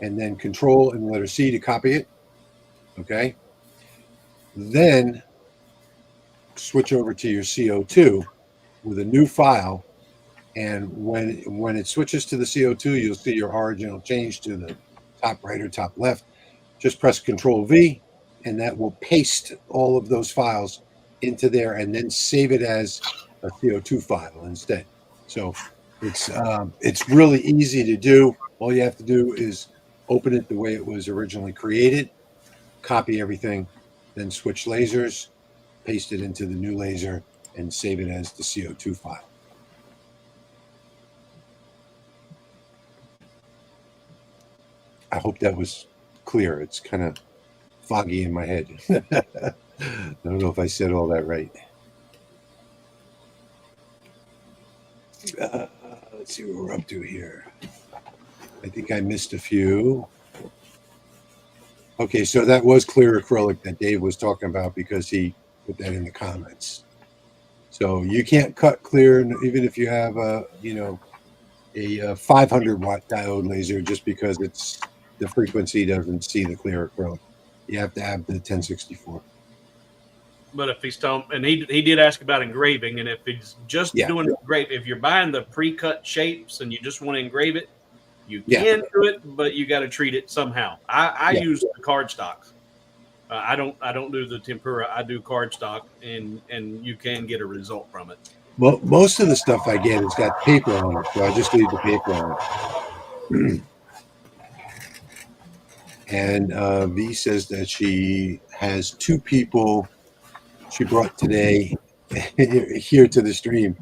and then Control and the letter C to copy it, okay? Then switch over to your CO2 with a new file, and when it switches to the CO2, you'll see your origin will change to the top right or top left. Just press Control V, and that will paste all of those files into there, and then save it as a CO2 file instead. So it's really easy to do. All you have to do is open it the way it was originally created, copy everything, then switch lasers, paste it into the new laser, and save it as the CO2 file. I hope that was clear. It's kind of foggy in my head. I don't know if I said all that right. Let's see what we're up to here. I think I missed a few. Okay, so that was clear acrylic that Dave was talking about because he put that in the comments. So you can't cut clear even if you have a 500 watt diode laser just because it's the frequency doesn't see the clear acrylic. You have to have the 1064. But if he's telling, and he did ask about engraving, and if he's just doing engrave, if you're buying the pre-cut shapes and you just want to engrave it, you can do it, but you got to treat it somehow. I use the cardstock. I don't do the tempera. I do cardstock, and you can get a result from it. Well, most of the stuff I get has got paper on it, so I just leave the paper on it. And V says that she has two people she brought today here to the stream.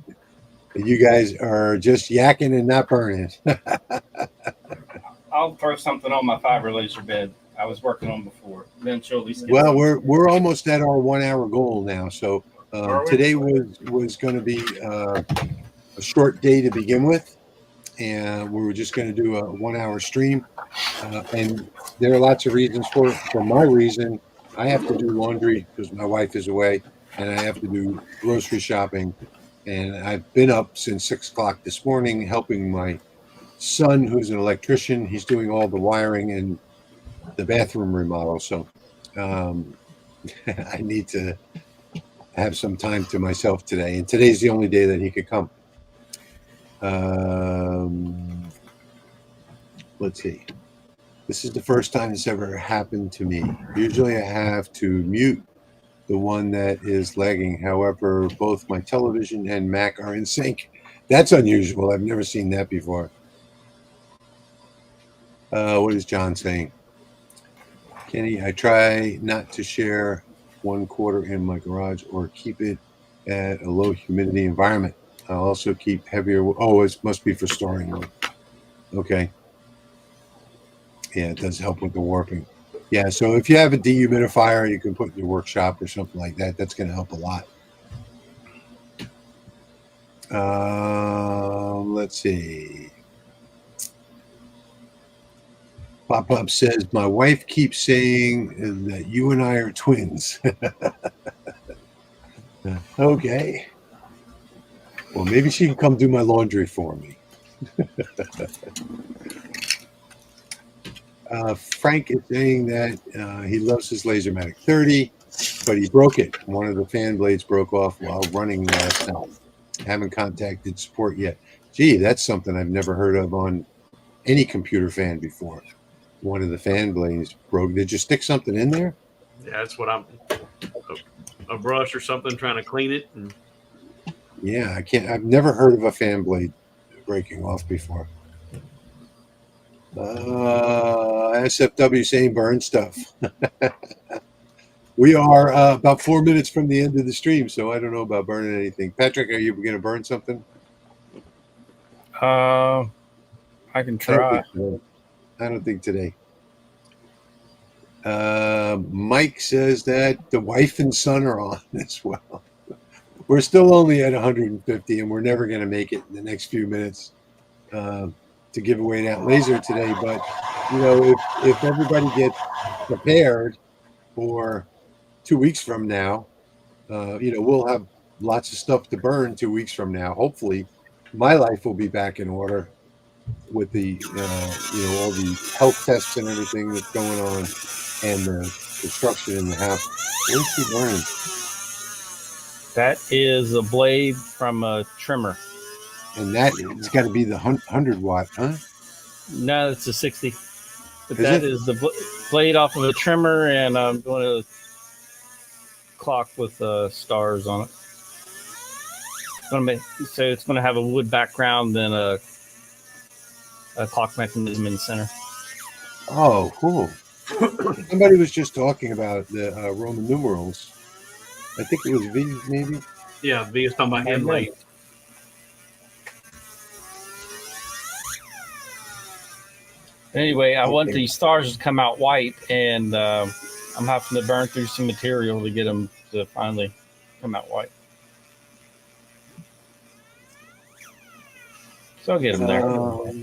You guys are just yakking and not burning. I'll throw something on my fiber laser bed I was working on before. Then she'll at least get well, we're almost at our 1 hour goal now. So today was going to be a short day to begin with, and we were just going to do a 1 hour stream. And there are lots of reasons for it. For my reason, I have to do laundry because my wife is away, and I have to do grocery shopping. And I've been up since 6 o'clock this morning helping my son, who's an electrician. He's doing all the wiring and the bathroom remodel. So I need to have some time to myself today. And today's the only day that he could come. Let's see. This is the first time this ever happened to me. Usually I have to mute the one that is lagging. However, both my television and Mac are in sync. That's unusual. I've never seen that before. What is John saying? Kenny, I try not to share 1/4 in my garage or keep it at a low humidity environment. I also keep heavier. Oh, it must be for storing wood. Okay. Yeah, it does help with the warping. Yeah, so if you have a dehumidifier you can put in your workshop or something like that, that's going to help a lot. Let's see. Pop-Up says, my wife keeps saying that you and I are twins. Okay. Well, maybe she can come do my laundry for me. Frank is saying that he loves his Lasermatic 30, but he broke it. One of the fan blades broke off while running last night. Haven't contacted support yet. Gee, that's something I've never heard of on any computer fan before. One of the fan blades broke. Did you stick something in there? Yeah, that's what I'm. A brush or something trying to clean it. And Yeah, I can't. I've never heard of a fan blade breaking off before. SFW saying burn stuff. We are about 4 minutes from the end of the stream, so I don't know about burning anything. Patrick, are you going to burn something? I can try. I don't think today. Mike says that the wife and son are on as well. We're still only at 150, and we're never going to make it in the next few minutes to give away that laser today. But, you know, if everybody gets prepared for 2 weeks from now, you know, we'll have lots of stuff to burn 2 weeks from now. Hopefully, my life will be back in order with the, you know, all the health tests and everything that's going on and the construction in the house. Where's she burning? That is a blade from a trimmer. And that it's got to be the 100 watt, huh? No, it's a 60. But Is that it? is the blade off of a trimmer, and I'm doing a clock with stars on it. So it's going to have a wood background, then a clock mechanism in the center. Oh, cool. Somebody was just talking about the Roman numerals. I think it was V, maybe. yeah, V is talking about hand blade. Anyway, I want these stars to come out white, and I'm having to burn through some material to get them to finally come out white. So I'll get them there.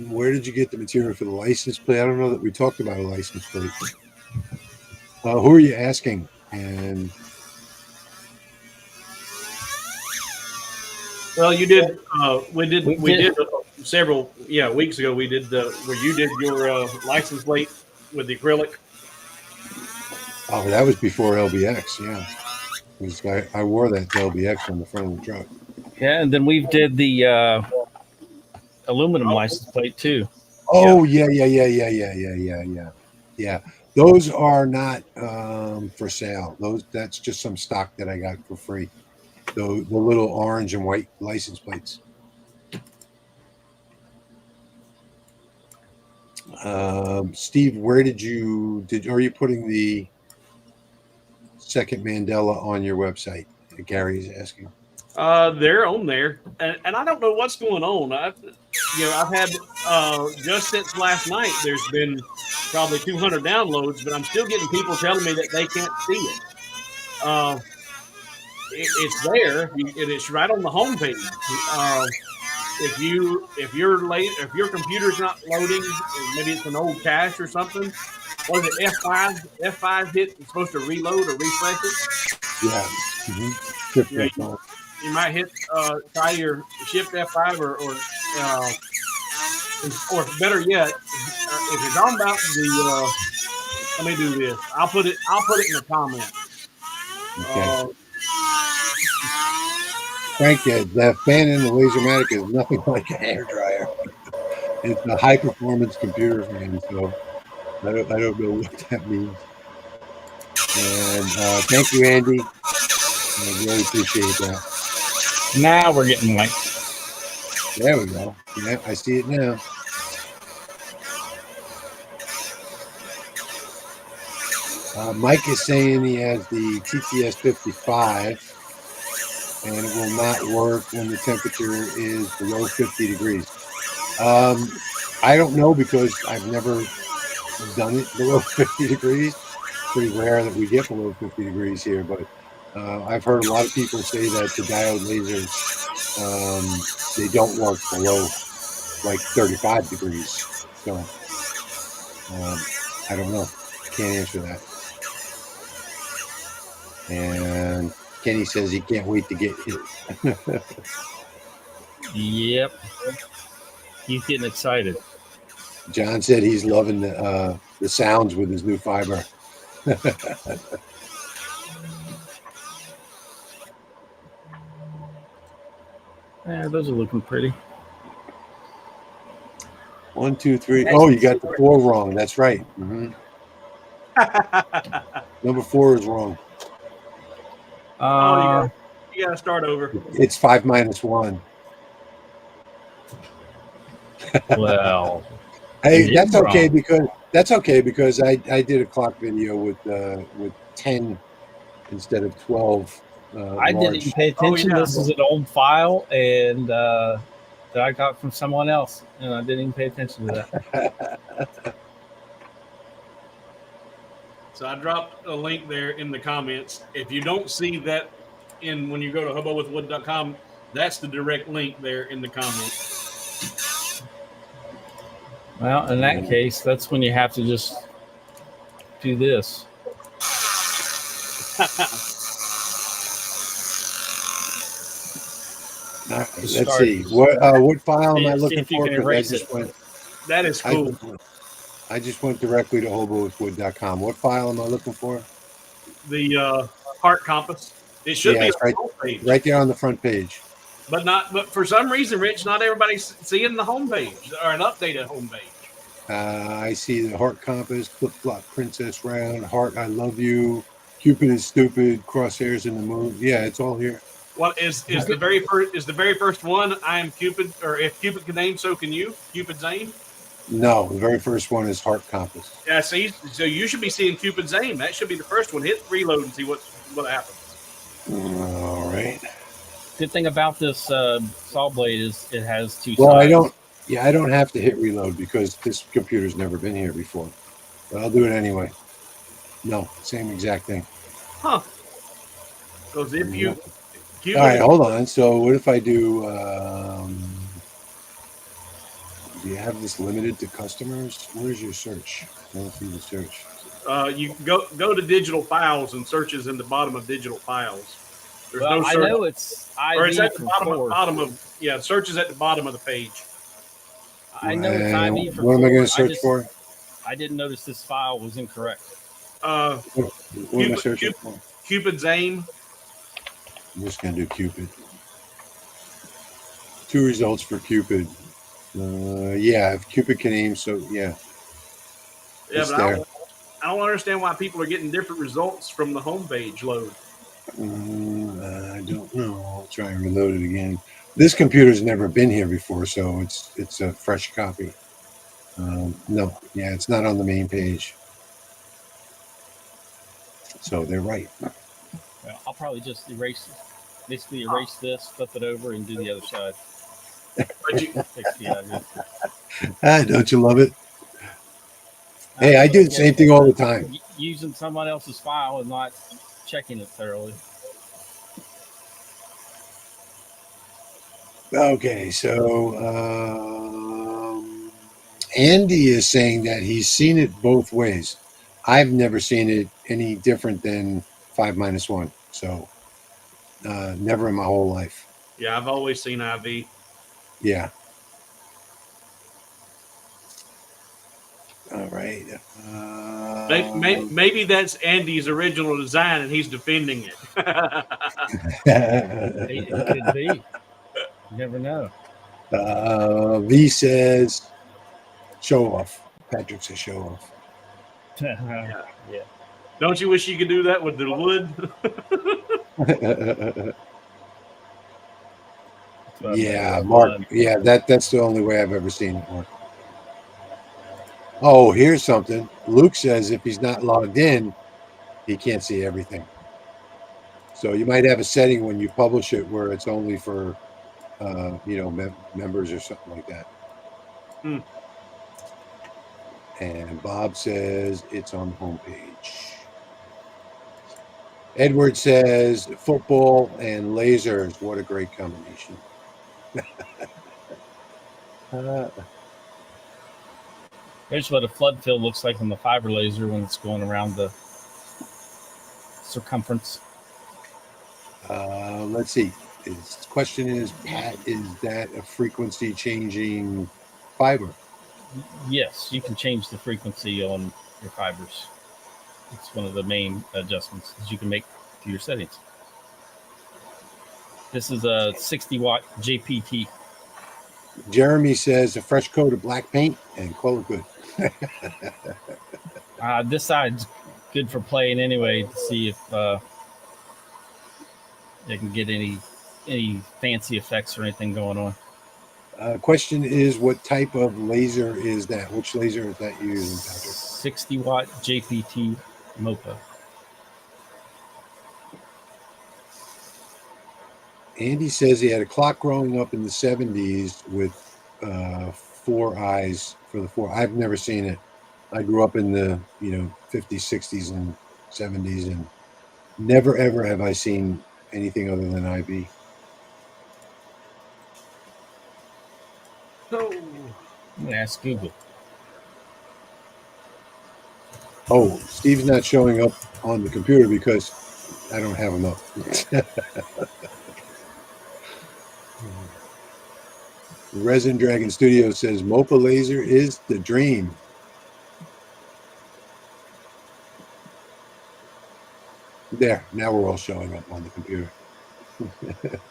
Where did you get the material for the license plate? I don't know that we talked about a license plate. Who are you asking? And Well, you did. We did several weeks ago. We did where you did your license plate with the acrylic. oh, that was before LBX. Yeah, I wore that to LBX on the front of the truck. Yeah, and then we did the aluminum license plate too. Oh yeah. Those are not for sale. That's just some stock that I got for free. The little orange and white license plates. Steve, where are you putting the second Mandela on your website? Gary's asking. They're on there, and I don't know what's going on. I've had just since last night. There's been probably 200 downloads, but I'm still getting people telling me that they can't see it. It's there. It's right on the homepage. If your computer's not loading, maybe it's an old cache or something. What is it? F5. F5 hit. It's supposed to reload or refresh it. Yeah. Mm-hmm. You might hit try your Shift F5 or better yet, if you're talking about the let me do this. I'll put it in the comments. Okay. Frank, that fan in the Lasermatic is nothing like a hairdryer. It's a high performance computer fan, so I don't know what that means. And thank you, Andy. I really appreciate that. Now we're getting white. There we go. Yeah, I see it now. Mike is saying he has the TTS 55 and it will not work when the temperature is below 50 degrees. I don't know because I've never done it below 50 degrees. pretty rare that we get below 50 degrees here, but I've heard a lot of people say that the diode lasers, they don't work below like 35 degrees. So I don't know. Can't answer that. And Kenny says he can't wait to get his. Yep. He's getting excited. John said he's loving the sounds with his new fiber. Yeah, those are looking pretty. 1, 2, 3. Oh, you got the 4 wrong. That's right. Mm-hmm. Number 4 is wrong. You got to start over. It's 5 minus 1. Well, hey, that's okay because I did a clock video with 10 instead of 12. I didn't pay attention. This is an old file and that I got from someone else, and I didn't even pay attention to that. So I dropped a link there in the comments. If you don't see that when you go to hobowithwood.com, that's the direct link there in the comments. Well, in that case, that's when you have to just do this. Let's see. What file am I looking for? That is cool. I just went directly to hobowithwood.com. What file am I looking for? The heart compass. It should be right there on the front page. But for some reason, Rich, not everybody's seeing the homepage or an updated homepage. I see the heart compass, flip flop princess round, heart I love you, Cupid is stupid, crosshairs in the moon. Yeah, it's all here. Well, is the very first one I am Cupid, or if Cupid can name, so can you? Cupid's aim? No, the very first one is heart compass. Yeah, see, so you should be seeing Cupid's aim. That should be the first one. Hit reload and see what happens. All right. Good thing about this saw blade is it has 2 sides. I don't have to hit reload because this computer's never been here before. But I'll do it anyway. No, same exact thing. Huh. Because if you... All right, hold on. So what if I do... do you have this limited to customers? Where's your search? I don't see the search. You go to digital files and searches in the bottom of digital files. There's no search. I know it's IV, or it's at the bottom of search is at the bottom of the page. I know it's IV for what am I going to search for? I didn't notice this file was incorrect. What am I searching for? Cupid's aim. I'm just going to do Cupid. 2 results for Cupid. If Cupid can aim, so yeah. Yeah, but I don't understand why people are getting different results from the homepage load. I don't know. I'll try and reload it again. This computer's never been here before, so it's a fresh copy. It's not on the main page. So they're right. Well, I'll probably just erase this, flip it over, and do the other side. Don't you love it? Hey, I do the same thing all the time. Using someone else's file and not checking it thoroughly. Okay, so Andy is saying that he's seen it both ways. I've never seen it any different than 5 minus 1. So never in my whole life. Yeah, I've always seen IV. Yeah. All right. Maybe that's Andy's original design and he's defending it. It could be. You never know. V says show off. Patrick says show off. Yeah. Don't you wish you could do that with the wood? Yeah, Mark. Yeah, that's the only way I've ever seen it work. Oh, here's something. Luke says if he's not logged in, he can't see everything. So you might have a setting when you publish it where it's only for, members or something like that. And Bob says it's on the homepage. Edward says football and lasers. What a great combination. Here's what a flood fill looks like on the fiber laser when it's going around the circumference. Let's see. His question is, Pat, is that a frequency changing fiber? Yes, you can change the frequency on your fibers. It's one of the main adjustments that you can make to your settings. This is a 60-watt JPT. Jeremy says a fresh coat of black paint and call it good. This side's good for playing anyway to see if they can get any fancy effects or anything going on. Question is, what type of laser is that? Which laser is that you using, Patrick? 60-watt JPT MOPA. Andy says he had a clock growing up in the 70s with 4 eyes for the 4. I've never seen it. I grew up in the 50s, 60s, and 70s, and never ever have I seen anything other than IB. So, I'm gonna ask Google. Oh, Steve's not showing up on the computer because I don't have him up. Resin Dragon Studio says MOPA laser is the dream. There, now we're all showing up on the computer.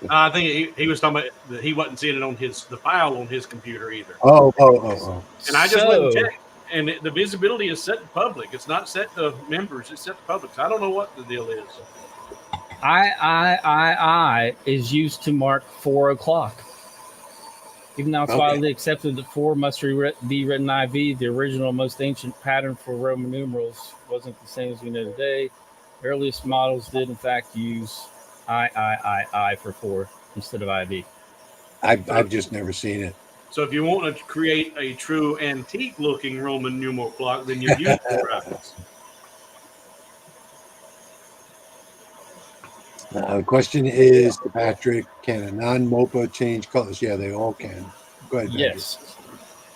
I think he was talking about that he wasn't seeing it on the file on his computer either. Oh. And I just went and checked, and the visibility is set to public. It's not set to members. It's set to public. So I don't know what the deal is. I is used to mark 4 o'clock. Even though it's widely accepted that 4 must be written IV, the original, most ancient pattern for Roman numerals wasn't the same as we know today. Earliest models did, in fact, use I for 4 instead of IV. I've just never seen it. So if you want to create a true antique-looking Roman numeral clock, then you use 4 eyes. The question is to Patrick, can a non-MOPA change colors? Yeah, they all can. Go ahead, Patrick. Yes.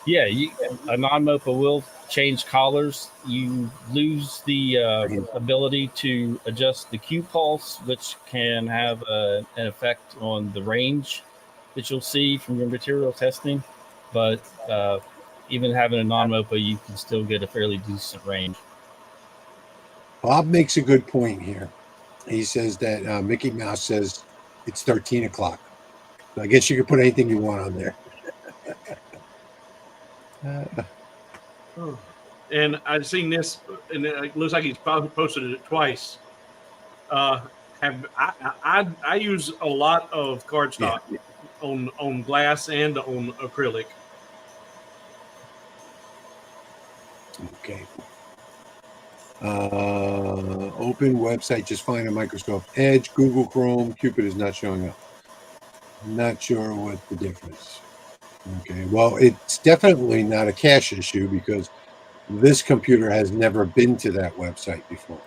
Yeah, a non-MOPA will change colors. You lose the ability to adjust the Q pulse, which can have an effect on the range that you'll see from your material testing. But even having a non-MOPA, you can still get a fairly decent range. Bob makes a good point here. He says that Mickey Mouse says it's 13 o'clock. So I guess you can put anything you want on there. And I've seen this, and it looks like he's probably posted it twice. I use a lot of cardstock on glass and on acrylic. Okay. Open website, just find a microscope. Edge, Google Chrome, Cupid is not showing up. I'm not sure what the difference. Okay, well, it's definitely not a cache issue because this computer has never been to that website before.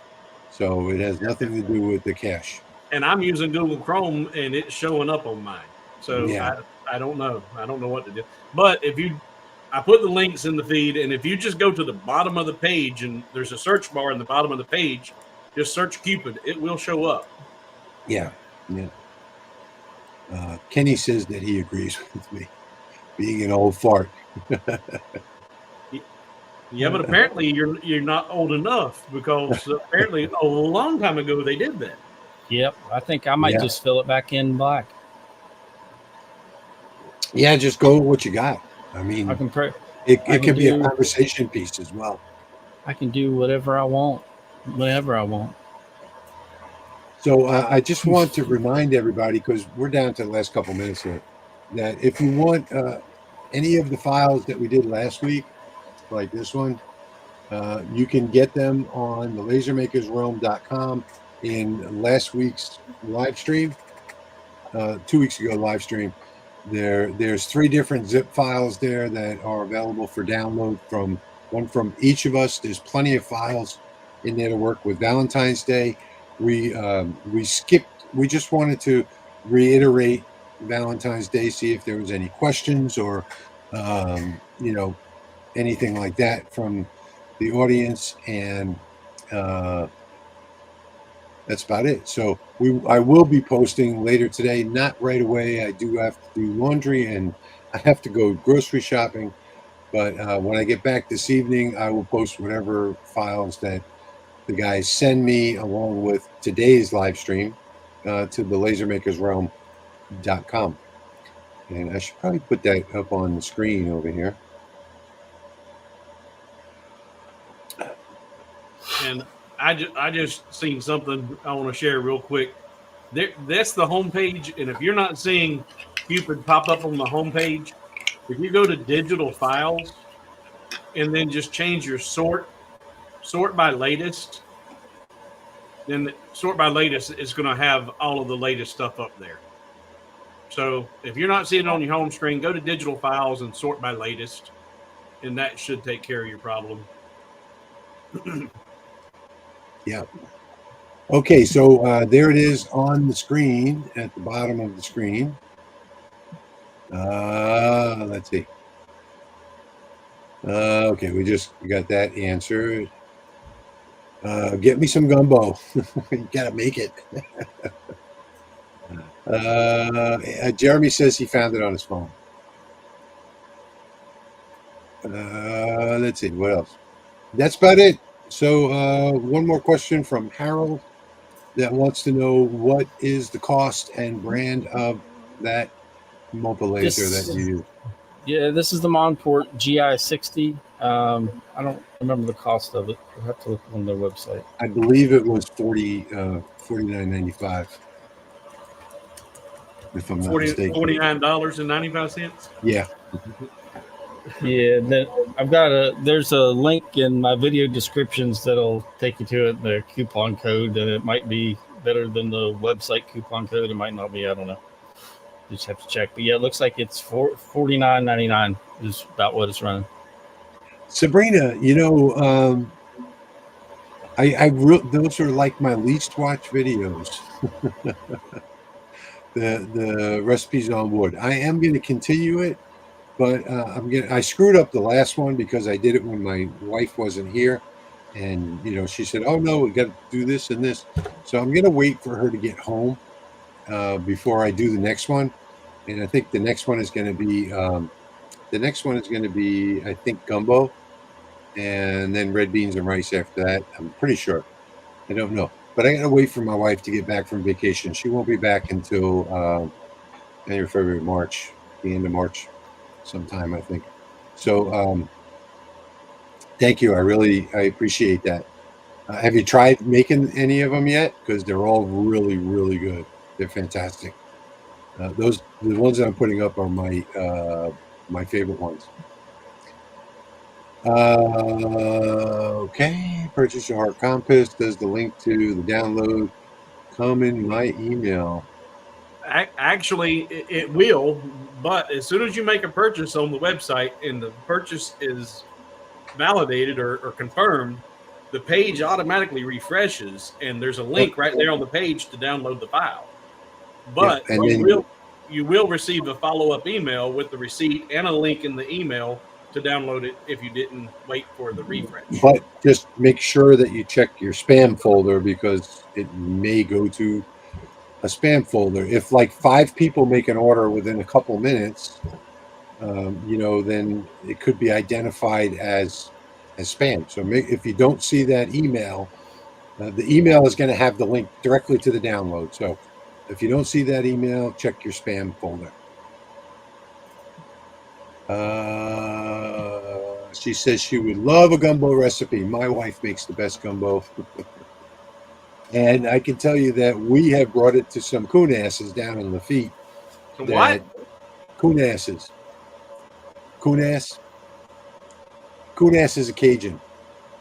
So it has nothing to do with the cache. And I'm using Google Chrome and it's showing up on mine. So Yeah. I don't know. I don't know what to do. But I put the links in the feed, and if you just go to the bottom of the page and there's a search bar in the bottom of the page, just search Cupid. It will show up. Yeah. Kenny says that he agrees with me, being an old fart. Yeah, but apparently you're not old enough because apparently a long time ago they did that. Yep, I think I might just fill it back in black. Yeah, just go with what you got. I mean, it can be a conversation piece as well. I can do whatever I want, whenever I want. So I just want to remind everybody, because we're down to the last couple minutes here, that if you want any of the files that we did last week, like this one, you can get them on thelasermakersrealm.com in last week's live stream, 2 weeks ago live stream. There's 3 different zip files there that are available for download from each of us. There's plenty of files in there to work with Valentine's Day. we skipped. We just wanted to reiterate Valentine's Day, see if there was any questions or anything like that from the audience, and that's about it. So I will be posting later today, not right away. I do have to do laundry and I have to go grocery shopping. But when I get back this evening, I will post whatever files that the guys send me along with today's live stream to the lasermakersrealm.com. And I should probably put that up on the screen over here. And I just seen something I want to share real quick. That's the homepage, and if you're not seeing Cupid pop up on the homepage, if you go to digital files and then just change your sort by latest, then sort by latest is going to have all of the latest stuff up there. So if you're not seeing it on your home screen, go to digital files and sort by latest, and that should take care of your problem. Yeah. Okay, so there it is on the screen, at the bottom of the screen. Let's see. Okay, we got that answered. Get me some gumbo. You gotta make it. Jeremy says he found it on his phone. Let's see, what else? That's about it. So one more question from Harold that wants to know what is the cost and brand of that mobile laser that you use. Yeah, this is the Monport GI60. I don't remember the cost of it. I'll have to look on their website. I believe it was $49.95. If I'm not mistaken. $49.95. Yeah. Yeah, there's a link in my video descriptions that'll take you to it, the coupon code, and it might be better than the website coupon code. It might not be, I don't know. You just have to check. But yeah, it looks like it's $49.99 is about what it's running. Sabrina, those are like my least watched videos. the recipes on wood. I am going to continue it, but I screwed up the last one because I did it when my wife wasn't here, and she said, "Oh no, we got to do this and this." So I'm going to wait for her to get home before I do the next one, and I think the next one is going to be I think gumbo, and then red beans and rice after that. I'm pretty sure. I don't know. But I got to wait for my wife to get back from vacation. She won't be back until January, February, March, the end of March sometime, I think. So thank you. I appreciate that. Have you tried making any of them yet? Because they're all really, really good. They're fantastic. The ones that I'm putting up are my favorite ones. Okay, purchase your heart compass. Does the link to the download come in my email? Actually, it will, but as soon as you make a purchase on the website and the purchase is validated or confirmed, the page automatically refreshes, and there's a link right there on the page to download the file. But you will receive a follow-up email with the receipt and a link in the email to download it if you didn't wait for the refresh. But just make sure that you check your spam folder, because it may go to a spam folder. If like 5 people make an order within a couple minutes, then it could be identified as spam. So if you don't see that email, the email is going to have the link directly to the download. So if you don't see that email, check your spam folder. She says she would love a gumbo recipe. My wife makes the best gumbo. And I can tell you that we have brought it to some coon asses down in Lafitte. What? Coon asses. Coon ass? Coon ass is a Cajun.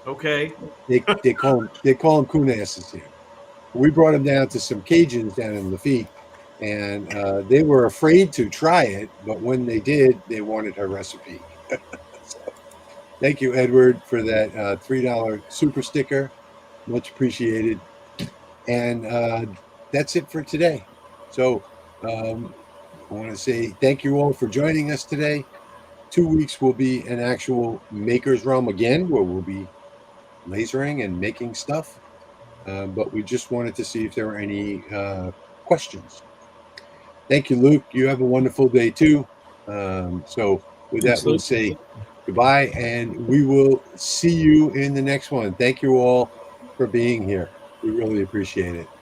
Okay. They call them coon asses here. We brought them down to some Cajuns down in Lafitte, and they were afraid to try it, but when they did, they wanted her recipe. So, thank you, Edward, for that $3 super sticker. Much appreciated. And that's it for today. So I want to say thank you all for joining us today. 2 weeks will be an actual Maker's Realm again, where we'll be lasering and making stuff. But we just wanted to see if there were any questions. Thank you, Luke. You have a wonderful day too. So with that, we'll say goodbye, and we will see you in the next one. Thank you all for being here. We really appreciate it.